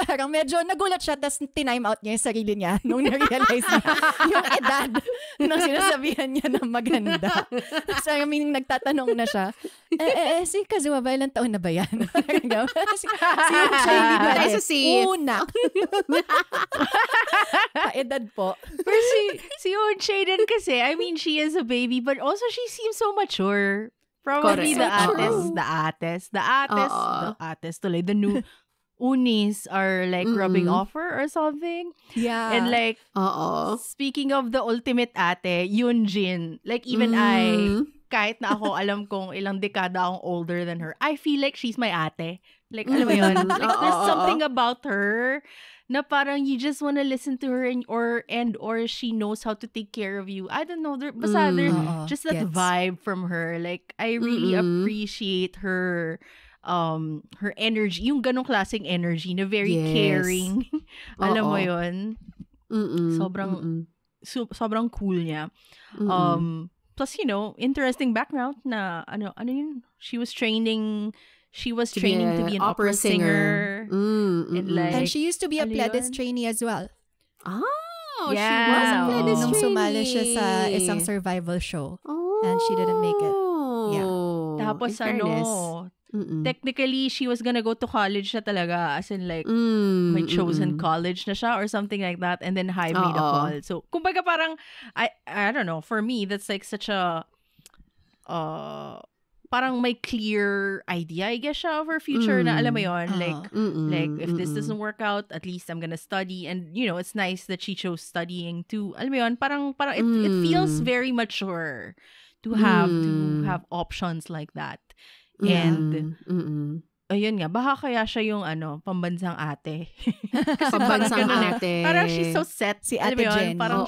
Parang medyo nagulat siya, tapos tinime out niya yung sarili niya nung na-realize niya yung edad nung sinasabihan niya na maganda. So, meaning nagtatanong na siya, si Kazuha ba, ilang taon na ba yan? si Yoonchae, hindi ba? Unak. Pa-edad po. Pero si Yoonchae din kasi, I mean, she is a baby, but also she seems so mature. Probably the new unis are like rubbing off her or something. Yeah. And like, speaking of the ultimate ate, Yoonjin, like even I, kahit na ako alam kong ilang dekada akong older than her, I feel like she's my ate. Like, alam mo yun? Like, there's something about her na parang you just want to listen to her or she knows how to take care of you. I don't know. Basta just that vibe from her. Like, I really appreciate her her energy. Yung ganong klaseng energy na very caring. Alam mo yun? Sobrang cool niya. Plus, you know, interesting background na ano yun? She was training to be an opera singer. And she used to be a Pledis trainee as well. Oh, yeah. she was a Pledis Nung trainee. sumali siya sa isang survival show. And she didn't make it. Yeah. Tapos technically, she was gonna go to college siya talaga. As in like, may chosen college na siya or something like that. And then Hybe made a call. So, kumbaga parang, I don't know, for me, that's like such a, parang may clear idea, I guess, siya of her future na alam mo yun, like if this doesn't work out, at least I'm gonna study. And, you know, it's nice that she chose studying too. Alam mo yun, parang it feels very mature to have options like that. And, ayun nga, baka kaya siya yung pambansang ate. Pambansang ate. Parang she's so set. Si Ate Jenny. Parang,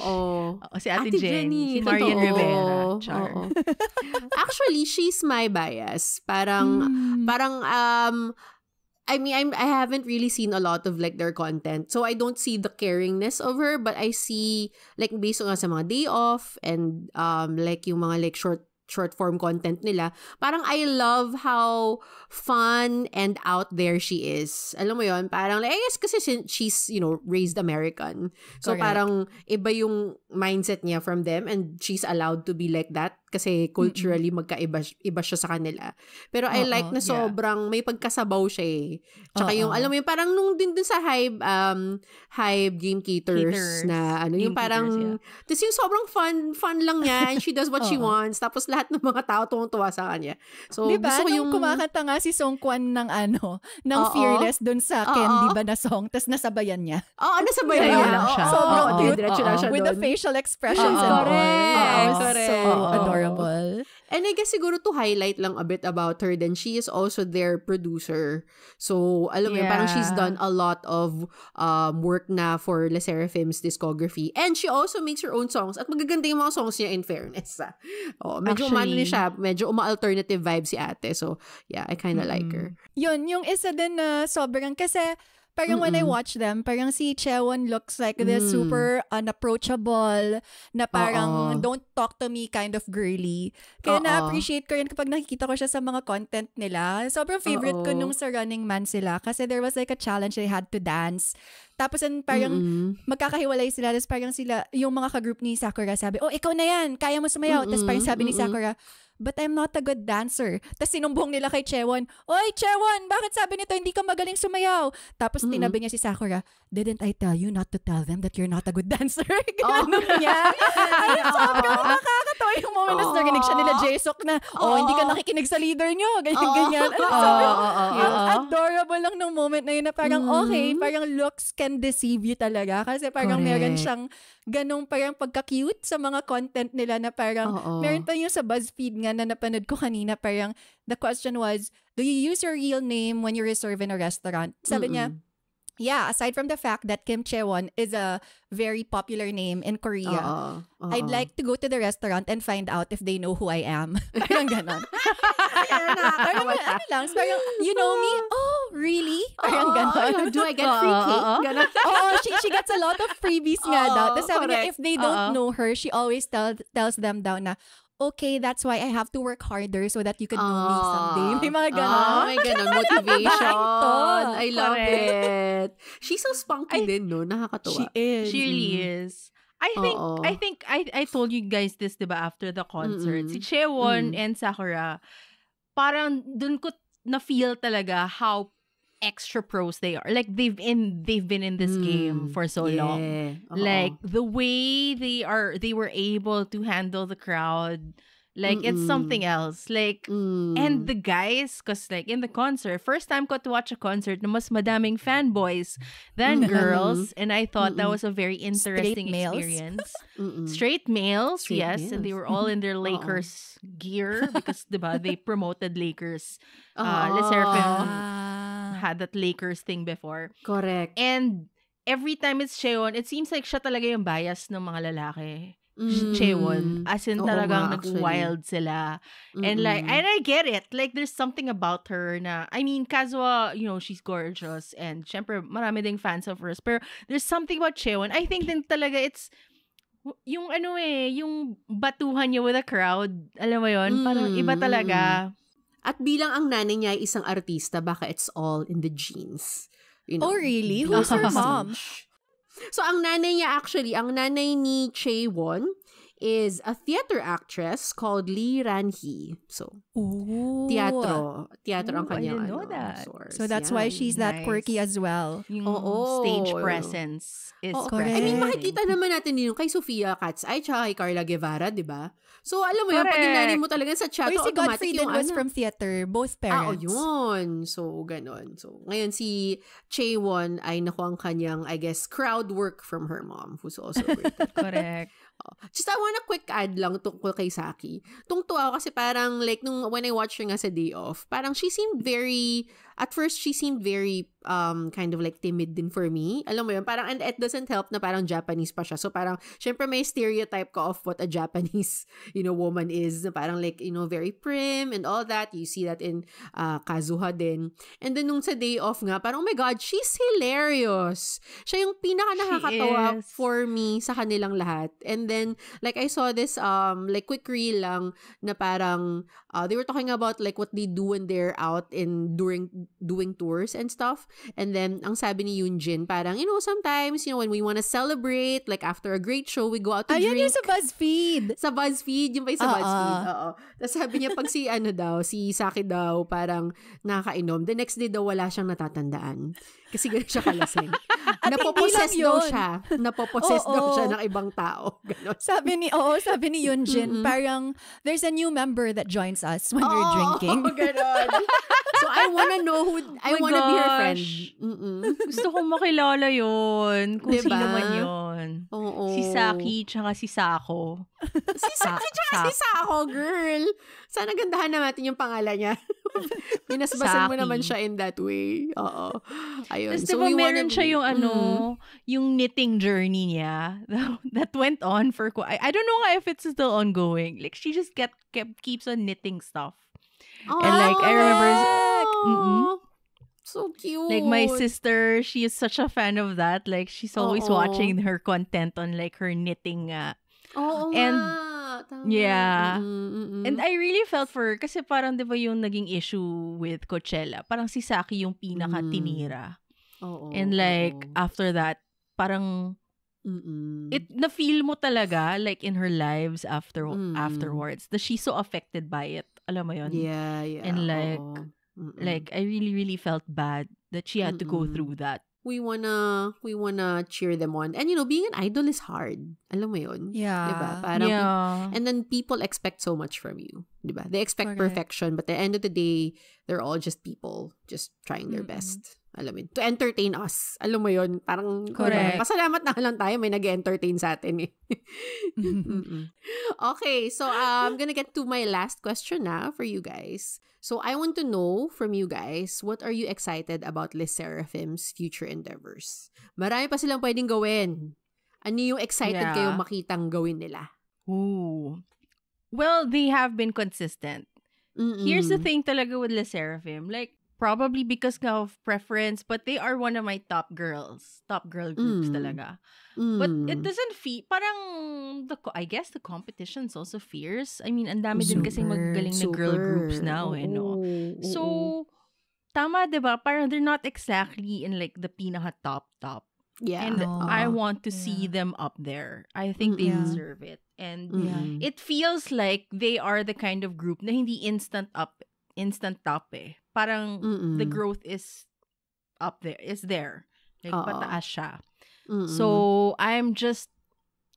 si Ate Jenny. Si Marian Rivera. Char. Actually, she's my bias. Parang, I mean, I haven't really seen a lot of like their content. So I don't see the caringness of her, but I see like based on sa mga day off and like yung mga like short short form content nila. Parang I love how fun and out there she is. Alam mo yon, parang I guess kasi she's, raised American. So Correct. parang iba yung mindset niya from them and she's allowed to be like that kasi culturally iba siya sa kanila. Pero I like na sobrang may pagkasabaw siya eh. Tsaka yung, alam mo yung parang nung din sa Hive Game Caterers na yung parang, tapos yung sobrang fun lang niya and she does what she wants. Tapos lahat ng mga tao tuwang-tuwa sa kanya. So, diba? Gusto ko yung kumakanta nga si Song Kwan ng ng Fearless dun sa Candy ba na song, tapos nasabayan niya. Oo, nasabayan niya. Sobrang cute. Diretso lang siya With the doon. facial expressions and all. Correct. So adorable. And I guess siguro to highlight lang a bit about her, then she is also their producer. So, alam mo yun, parang she's done a lot of work na for Le Seraphim's discography. And she also makes her own songs. At magaganda yung mga songs niya in fairness. Medyo siya. Medyo uma-alternative vibe si ate. So, yeah, I kinda like her. Yun, yung isa din na sobrang, kasi parang when I watch them, parang si Chaewon looks like this super unapproachable, na parang don't talk to me kind of girly. Kaya na-appreciate ko rin kapag nakikita ko siya sa mga content nila. Sobrang favorite ko nung sa Running Man sila kasi there was like a challenge they had to dance. Tapos parang magkakahiwalay sila. Tapos parang sila, yung mga ka-group ni Sakura sabi, ikaw na yan, kaya mo sumayaw. Tapos parang sabi ni Sakura, but I'm not a good dancer. Tapos sinumbong nila kay Chaewon, oy, Chaewon, bakit sabi nito hindi ka magaling sumayaw? Tapos tinabi niya si Sakura, didn't I tell you not to tell them that you're not a good dancer? Ganun niya. Ay, sobrang nakakatawa yung moment na narinig siya nila Jaesuk na, hindi ka nakikinig sa leader nyo. Ganyan. Adorable lang nung moment na yun na parang parang looks can deceive you talaga. Kasi parang meron siyang ganong parang pagka-cute sa mga content nila na parang, meron pa yung sa BuzzFeed nga na napanood ko kanina, parang the question was, do you use your real name when you reserve in a restaurant? Sabi niya, yeah, aside from the fact that Kim Chaewon is a very popular name in Korea, I'd like to go to the restaurant and find out if they know who I am. Parang ganon. Parang you know me? Oh, really? Parang ganon. Do I get free cake? Ganon. She gets a lot of freebies nga daw. Tapos sabi niya, if they don't know her, she always tells them daw na, okay, that's why I have to work harder so that you can know me someday. May mga ganon. May ganon. Motivation. I love it. She's so spunky din, no? Nakakatuwa. She is. She really is. I think I told you guys this, diba, after the concert. Si Chaewon and Sakura, parang dun ko na-feel talaga how extra pros they are. Like they've been in this game for so long. Like the way they were able to handle the crowd. Like it's something else. Like and the guys, cause like in the concert, first time ko to watch a concert na mas madaming fanboys than girls, and I thought that was a very interesting experience. Straight males, yes, and they were all in their Lakers gear because diba, they promoted Lakers. Le Seraphim had that Lakers thing before. Correct. And every time it's Chaewon, it seems like siya talaga yung bias ng mga lalaki. Chaewon. As in talagang nag-wild sila. And like, and I get it. Like, there's something about her na, I mean, Kazuha, she's gorgeous. And syempre, marami ding fans of hers. Pero there's something about Chaewon. I think din talaga it's, yung yung batuhan niya with the crowd. Alam mo yun? Parang iba talaga. At bilang ang nanay niya ay isang artista, baka it's all in the genes. Oh, really? Who's her mom? So, ang nanay ni Chaewon is a theater actress called Lee Ran-hee. So, teatro ang kanyang source. So, that's why she's that quirky as well. Yung stage presence is correct. I mean, makikita naman natin yun kay Sofia Cat's-Eye tsaka kay Carla Guevara, di ba? So, alam mo yun, pag nanay mo talaga sa chat, si Godfrey din was from theater, both parents. Yun. So, ganon. So, ngayon si Chaewon ay nakuha ang kanyang, I guess, crowd work from her mom, who's also great. Correct. Just I want a quick add lang tungkol kay Saki. Tungtuwa ako kasi parang like when I watched her nga sa Day Off, parang she seemed very at first she seemed very kind of like timid din for me. Alam mo yun, parang, and it doesn't help na parang Japanese pa siya. So parang, syempre may stereotype ka of what a Japanese, woman is. Parang like, very prim and all that. You see that in Kazuha din. And then nung sa day off nga, parang, oh my God, she's hilarious. Siya yung pinaka nakakatawa for me sa kanilang lahat. And then, like I saw this, like quick reel lang na parang, they were talking about like what they do when they're out during doing tours and stuff. And then, ang sabi ni Yoonjin, parang, sometimes, when we want to celebrate, like after a great show, we go out to drink. Ayun yung sa BuzzFeed. Sa BuzzFeed, yung pa yung sa BuzzFeed. Oo. Tapos sabi niya, pag si Saki daw, parang nakakainom. The next day daw, wala siyang natatandaan. Kasi gano'n siya kalasing. Napoposes daw siya. Napoposes daw siya ng ibang tao. Ganon. Sabi ni Yoonjin, parang, there's a new member that joins us when we're drinking. Ganon. So, I wanna know I wanna be her friend. Gusto kong makilala yun. Kung diba? sino man yun. Oo. Si Saki, tsaka si Sako. Si Saki, tsaka si Sako, girl. Sana gandahan natin yung pangalan niya. Pinasbasan mo naman siya in that way. Oo. Ayun. Tapos so, diba meron siya yung yung knitting journey niya that went on for, I don't know if it's still ongoing. Like, she just keeps on knitting stuff. Oh, and like, I remember, so cute. Like, my sister, she is such a fan of that. Like, she's always watching her content on like her knitting. And yeah. And I really felt for her kasi parang 'di ba yung naging issue with Coachella, parang si Saki yung pinaka tinira. And like after that, parang na-feel mo talaga like in her lives afterwards that she's so affected by it. Alam mo yun? Yeah. And like I really, really felt bad that she had to go through that. We wanna cheer them on. And being an idol is hard. Alam mo yun? Yeah. Diba? Parang and then people expect so much from you. Diba? They expect perfection, but at the end of the day, they're all just people just trying their best. Alam mo yun? To entertain us. Alam mo yun? Parang, correct. Pasalamat na lang tayo may nag-entertain sa atin eh. Okay, so I'm gonna get to my last question na for you guys. So I want to know from you guys, what are you excited about Les Seraphim's future endeavors? Marami pa silang pwedeng gawin. Ano yung excited kayo makitang gawin nila? Ooh. Well, they have been consistent. Here's the thing talaga with Les Seraphim. Like, probably because of preference, but they are one of my top girl groups talaga. But it doesn't feel, parang, I guess the competition's also fierce. I mean, ang dami din kasing magagaling na girl groups now, no? So, tama, diba? Parang they're not exactly in like the pinaka top. Yeah. And I want to see them up there. I think they deserve it. And it feels like they are the kind of group na hindi instant top eh. Parang the growth is up there. Is there. Like, pataas siya. So, I'm just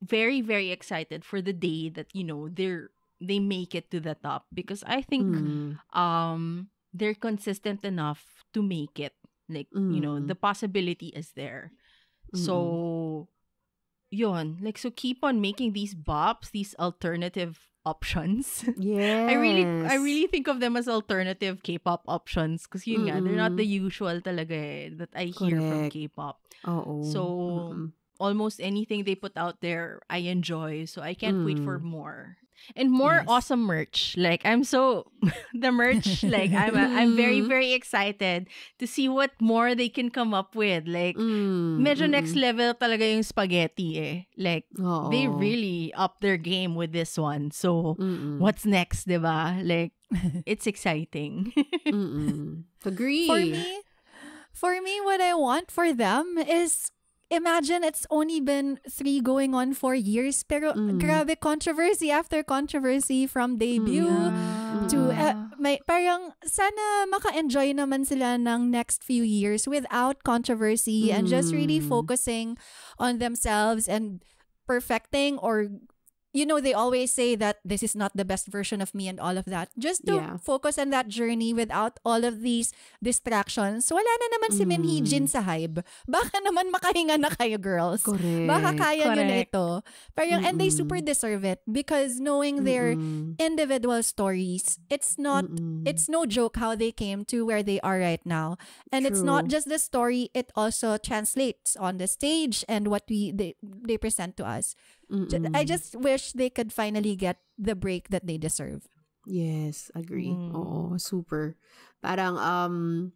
very, very excited for the day that, they make it to the top. Because I think they're consistent enough to make it. Like, the possibility is there. So, yun. Like, so keep on making these bops, these alternative options. Yes. I really think of them as alternative K-pop options because yun nga, they're not the usual talaga that I hear from K-pop. So almost anything they put out there, I enjoy. So I can't wait for more. And more awesome merch. Like, I'm so the merch, like I'm very, very excited to see what more they can come up with. Like, medyo next level talaga yung spaghetti eh. Like, they really up their game with this one. So, what's next, diba? Like, it's exciting. Agree. For me, what I want for them is, imagine it's only been 3 going on 4 years, pero grabe controversy after controversy from debut to parang sana maka-enjoy naman sila ng next few years without controversy and just really focusing on themselves and perfecting or they always say that this is not the best version of me and all of that. Just to focus on that journey without all of these distractions. Wala na naman si Min Hee-jin sa Hybe. Baka naman makahinga na kayo, girls. Correct. Baka kaya nyo na ito. And they super deserve it because knowing their individual stories, it's no joke how they came to where they are right now. And it's not just the story, it also translates on the stage and what they present to us. I just wish they could finally get the break that they deserve. Yes, agree. Oo, super. Parang,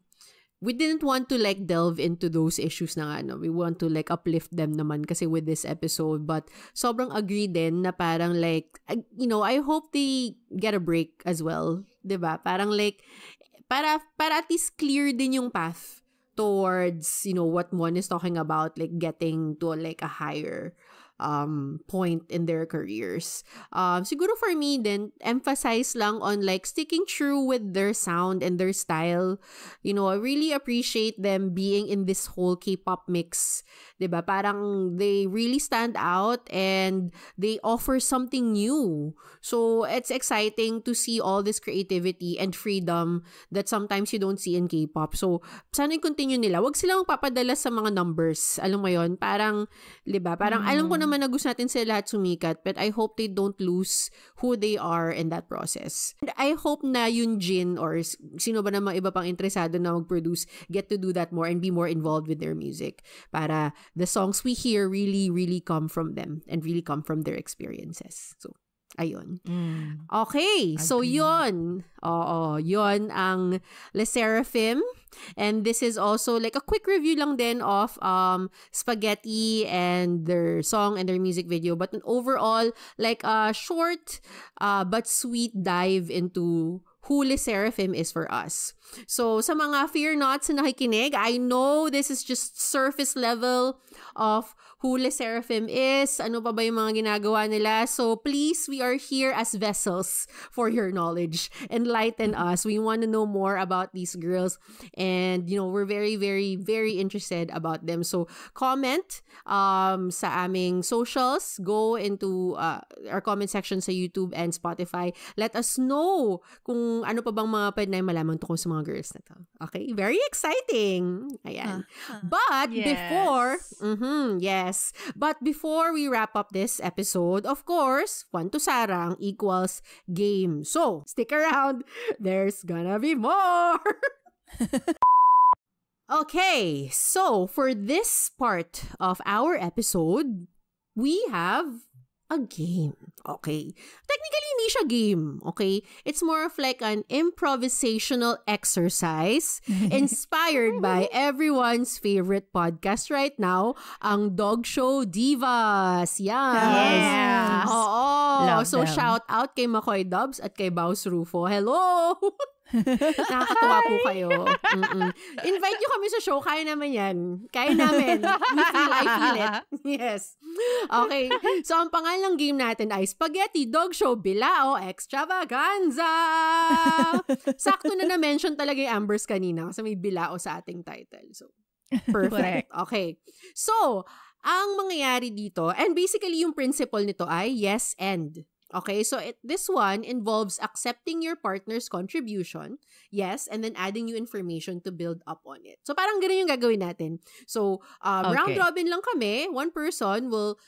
we didn't want to like delve into those issues na nga, no? We want to like uplift them naman kasi with this episode. But sobrang agree din na parang like, I hope they get a break as well. 'Di ba? Parang like, para at least clear din yung path towards, what Mon is talking about, like getting to like a higher point in their careers. Siguro for me then, emphasize lang on like sticking true with their sound and their style. I really appreciate them being in this whole K-pop mix. 'Di ba? Parang they really stand out and they offer something new. So it's exciting to see all this creativity and freedom that sometimes you don't see in K-pop. So sana i-continue nila. Wag silang papadala sa mga numbers. Alam mo 'yon? Parang, 'di ba? Parang alam ko naman na gusto natin sila lahat sumikat, but I hope they don't lose who they are in that process. And I hope na yung Jin or sino ba namang iba pang interesado na mag-produce get to do that more and be more involved with their music para the songs we hear really, really come from them and really come from their experiences. So, ayun. Okay, so yun. Oo, yun ang LE SSERAFIM. And this is also like a quick review lang din of Spaghetti and their song and their music video. But overall, like a short but sweet dive into who LE SSERAFIM is for us. So, sa mga fear nots na nakikinig, I know this is just surface level of who LE SSERAFIM is, ano pa ba yung mga ginagawa nila. So, please, we are here as vessels for your knowledge. Enlighten us. We want to know more about these girls. And, we're very, very, very interested about them. So, comment sa aming socials. Go into our comment section sa YouTube and Spotify. Let us know kung ano pa bang mga pwede na malaman tungkol sa mga girls na to. Okay? Very exciting. Ayan. But before, yes. But before we wrap up this episode, of course, Kwan to Sarang equals game. So, stick around. There's gonna be more. Okay. So, for this part of our episode, we have a game. Okay. Technically, hindi siya game. Okay. It's more of like an improvisational exercise inspired by everyone's favorite podcast right now, ang Dog Show Divas. Yes. Oo. Love So, them. shout out kay Makoy Dubs at kay Baus Rufo. Hello! Nakakatuwa po kayo. Invite nyo kami sa show. Kaya naman yan. Kaya namin. I feel it. Yes. Okay. So, ang pangalan ng game natin ay Spaghetti Dog Show Bilao Extravaganza. Sakto na na-mention talaga yung Ambers kanina kasi may bilao sa ating title. So, perfect. Okay. So, ang mangyayari dito, and basically yung principle nito ay yes and. Okay, so this one involves accepting your partner's contribution, yes, and then adding new information to build up on it. So parang ganun yung gagawin natin. So round robin lang kami, one person will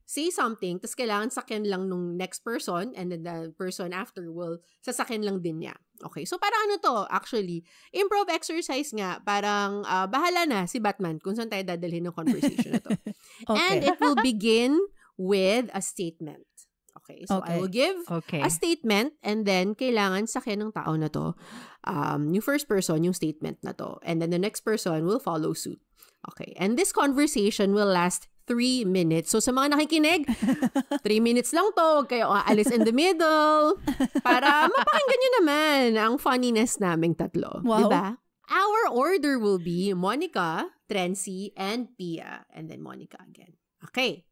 say something, tapos kailangan sakyan lang nung next person, and then the person after will sasakyan lang din niya. Okay, so parang ano to, actually, improv exercise nga, parang bahala na si Batman kung saan tayo dadalhin ng conversation na to. And it will begin with a statement. Okay, so I will give a statement and then kailangan sakyan ng tao na to. Yung first person, yung statement na to. And then the next person will follow suit. Okay, and this conversation will last 3 minutes. So sa mga nakikinig, 3 minutes lang to. Huwag kayo aalis in the middle. Para mapakinggan nyo naman ang funniness naming tatlo. Wow. Diba? Our order will be Monica, Trency, and Pia. And then Monica again. Okay.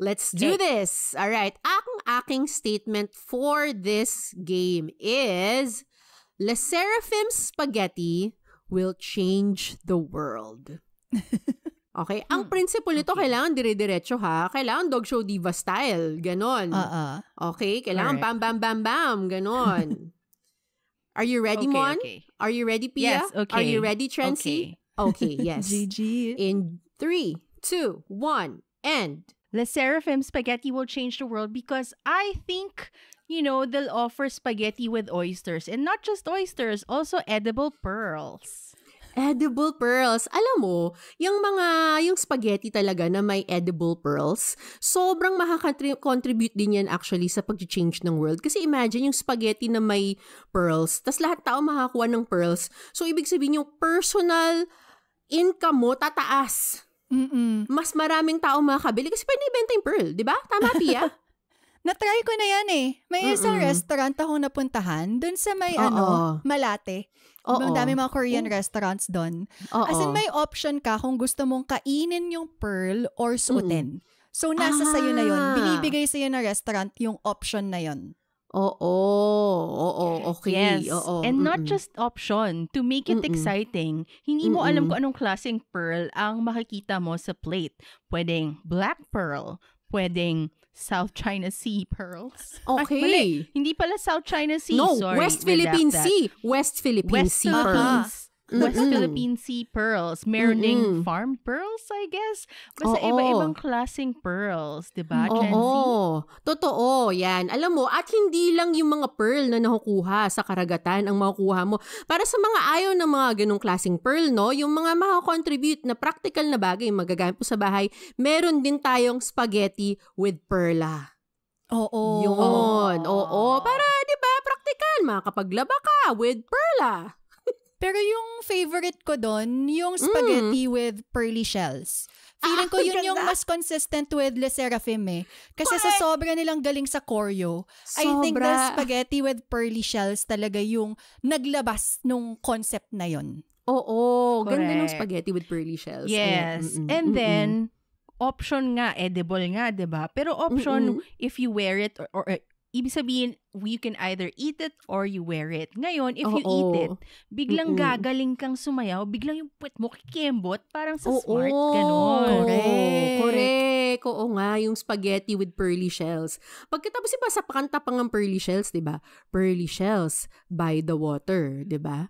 Let's do this. All right. Ang aking statement for this game is LE SSERAFIM Spaghetti will change the world. Okay? Ang principle nito, kailangan dire-diretso ha. Kailangan dog show diva style. Ganon. Okay? Kailangan bam, bam, bam, bam. Ganon. Are you ready, Mon? Okay. Are you ready, Pia? Yes, okay. Are you ready, Trency? Okay, yes. GG. In 3, 2, 1, and... Le Seraphim Spaghetti will change the world because I think, they'll offer spaghetti with oysters. And not just oysters, also edible pearls. Edible pearls. Alam mo, yung spaghetti talaga na may edible pearls, sobrang makaka-contribute din yan actually sa pag-change ng world. Kasi imagine yung spaghetti na may pearls, tas lahat tao makakuha ng pearls. So, ibig sabihin yung personal income mo tataas. Mas maraming tao makakabili kasi pwede ibenta yung pearl. Diba? Tama, Pia? Na-try ko na yan eh. May isang restaurant akong napuntahan dun sa may Malate. Ang dami mga Korean restaurants doon. As in, may option ka kung gusto mong kainin yung pearl or suotin. So, nasa sayo na yun. Binibigay sa'yo na restaurant yung option na yun. Okay. Yes. And not just option. To make it exciting, hindi mo alam kung anong klaseng pearl ang makikita mo sa plate. Pwedeng black pearl. Pwedeng South China Sea pearls. Okay. Mali. Hindi pala South China Sea. No, sorry. West Philippine Sea. West Philippine Sea pearls. West Philippine Sea pearls. Meron ding farm pearls, I guess. Basta iba-ibang klaseng pearls. Diba, Gen Z? Totoo. Yan. Alam mo, at hindi lang yung mga pearl na nakukuha sa karagatan ang makukuha mo. Para sa mga ayaw ng mga ganong klaseng pearl, no? Yung mga makakontribute na practical na bagay magagamit po sa bahay, meron din tayong spaghetti with perla. Yun. Para, diba, practical. Makakapaglaba ka with perla. Pero yung favorite ko doon, yung spaghetti with pearly shells. Feeling ko yun yung mas consistent with Le Seraphim eh. Kasi sa sobra nilang galing sa choreo, I think the spaghetti with pearly shells talaga yung naglabas nung concept na yun. Ganda ng spaghetti with pearly shells. Yes. And then, option nga, edible nga, diba? Pero option, if you wear it or ibig sabihin, you can either eat it or you wear it. Ngayon, if you eat it, biglang gagaling kang sumayaw, biglang yung puwet mo kikembot, parang sa Smart, ganon. Correct. Oo nga, yung spaghetti with pearly shells. Pagkatapos iba sa pakanta pang ang pearly shells, diba? Pearly shells by the water, diba?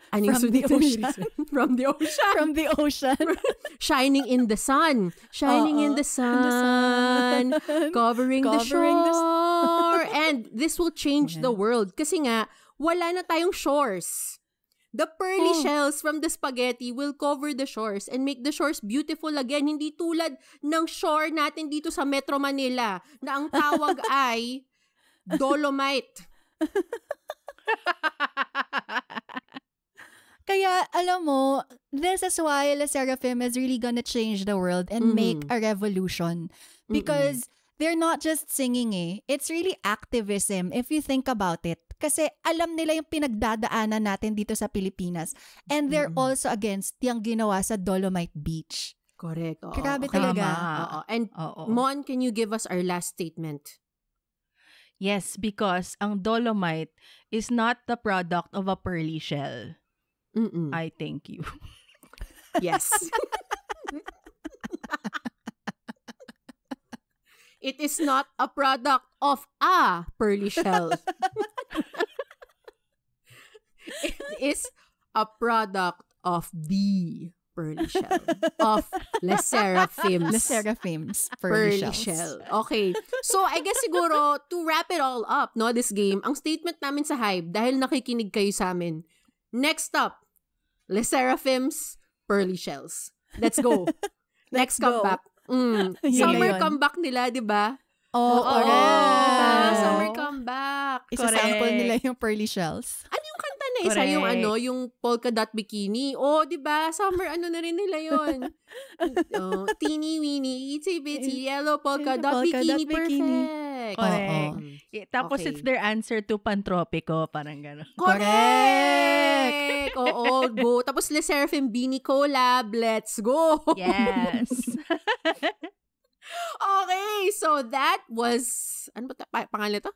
From the ocean. From the ocean. From the ocean. Shining in the sun. Shining in the sun. Covering the shore. And this will change the world. Kasi nga, wala na tayong shores. The pearly shells from the spaghetti will cover the shores and make the shores beautiful again. Hindi tulad ng shore natin dito sa Metro Manila na ang tawag ay Dolomite. Kaya, alam mo, this is why Le Seraphim is really gonna change the world and make a revolution. Because they're not just singing eh. It's really activism if you think about it. Kasi alam nila yung pinagdadaanan natin dito sa Pilipinas. And they're also against yung ginawa sa Dolomite Beach. Correct. Grabe talaga. And Mon, can you give us our last statement? Yes, because ang Dolomite is not the product of a pearly shell. I thank you. Yes. It is not a product of a pearly shell. It is a product of the pearly shell. Of Le Seraphim's. Le Seraphim's pearly shells. shell. Okay. So, I guess siguro, to wrap it all up, no, this game, ang statement namin sa Hive, dahil nakikinig kayo sa amin, next up, Le Seraphim's pearly shells. Let's go. Next comeback. Summer comeback nila, di ba? Correct. Summer comeback. Isa-sample nila yung pearly shells. Ano yung kanta na isa? Yung yung polka dot bikini. Di ba? Summer na rin nila yun. Teeny weeny, itsy bitsy, yellow polka dot bikini. Perfect. Correct. Tapos it's their answer to Pantropico. Parang gano'n. Correct! Go. Tapos Le Seraphim Beanie collab. Let's go! Yes. Okay, so that was, ano ba pangalan to?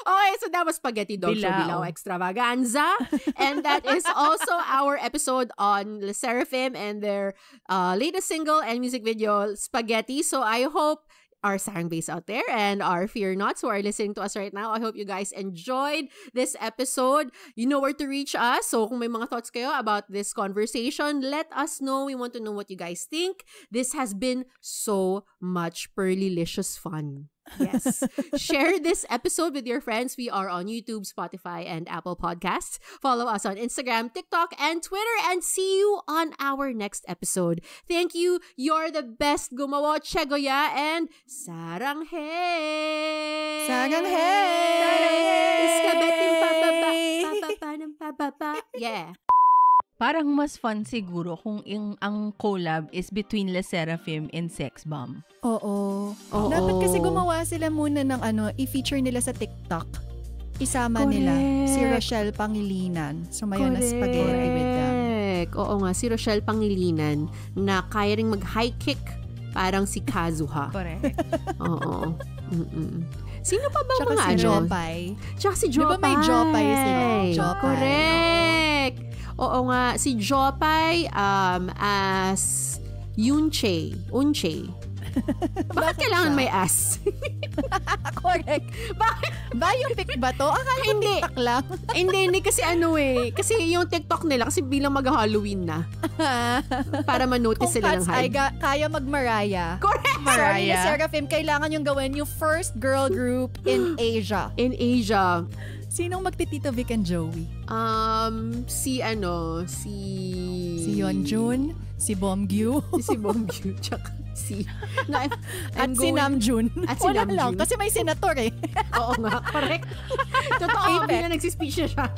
Okay, so that was Spaghetti Dog Show Bilao Extravaganza. And that is also our episode on Le Seraphim and their latest single and music video, Spaghetti. So I hope our Sarang Base out there and our Fear Nots who are listening to us right now, I hope you guys enjoyed this episode. You know where to reach us. So kung may mga thoughts kayo about this conversation, let us know. We want to know what you guys think. This has been so much Pearlylicious fun. Yes. Share this episode with your friends. We are on YouTube, Spotify, and Apple Podcasts. Follow us on Instagram, TikTok, and Twitter. And see you on our next episode. Thank you. You're the best. Gumawa, Chegoya, and Saranghe. Saranghe. Iskabetin pa. Yeah. Parang mas fun siguro kung ang collab is between Le Seraphim and Sex Bomb. Oo. Dapat kasi gumawa sila muna ng i-feature nila sa TikTok. Isama nila si Rochelle Pangilinan. Sumayaw na Spaghetti with them. Oo nga, si Rochelle Pangilinan na kaya ring mag-high kick parang si Kazuha. Correct. Oo. Sino pa ba mga si Jopay? Tsaka si Jopay. Di ba may Jopay sila? Jopay. Correct. Oo nga, si Jopay as Unche. Bakit kailangan may as? Correct. Bakit? Ba yung pic ba to? Akala hindi. TikTok lang. hindi kasi Kasi yung TikTok nila, kasi bilang mag-Halloween na. Para ma-notice sila ng hype. Kung kaya mag-Mariah. Correct! Sorry, Le Seraphim, kailangan yung gawin yung first girl group in Asia. In Asia. Sinong magtitito Vic and Joey? Si Yeonjun, si Bomgyu. Si Bomgyu, tsaka si Namjoon. At si Namjoon. Lang, kasi may senator eh. Oo nga, correct. Totoo, hindi na nagsispeech na siya.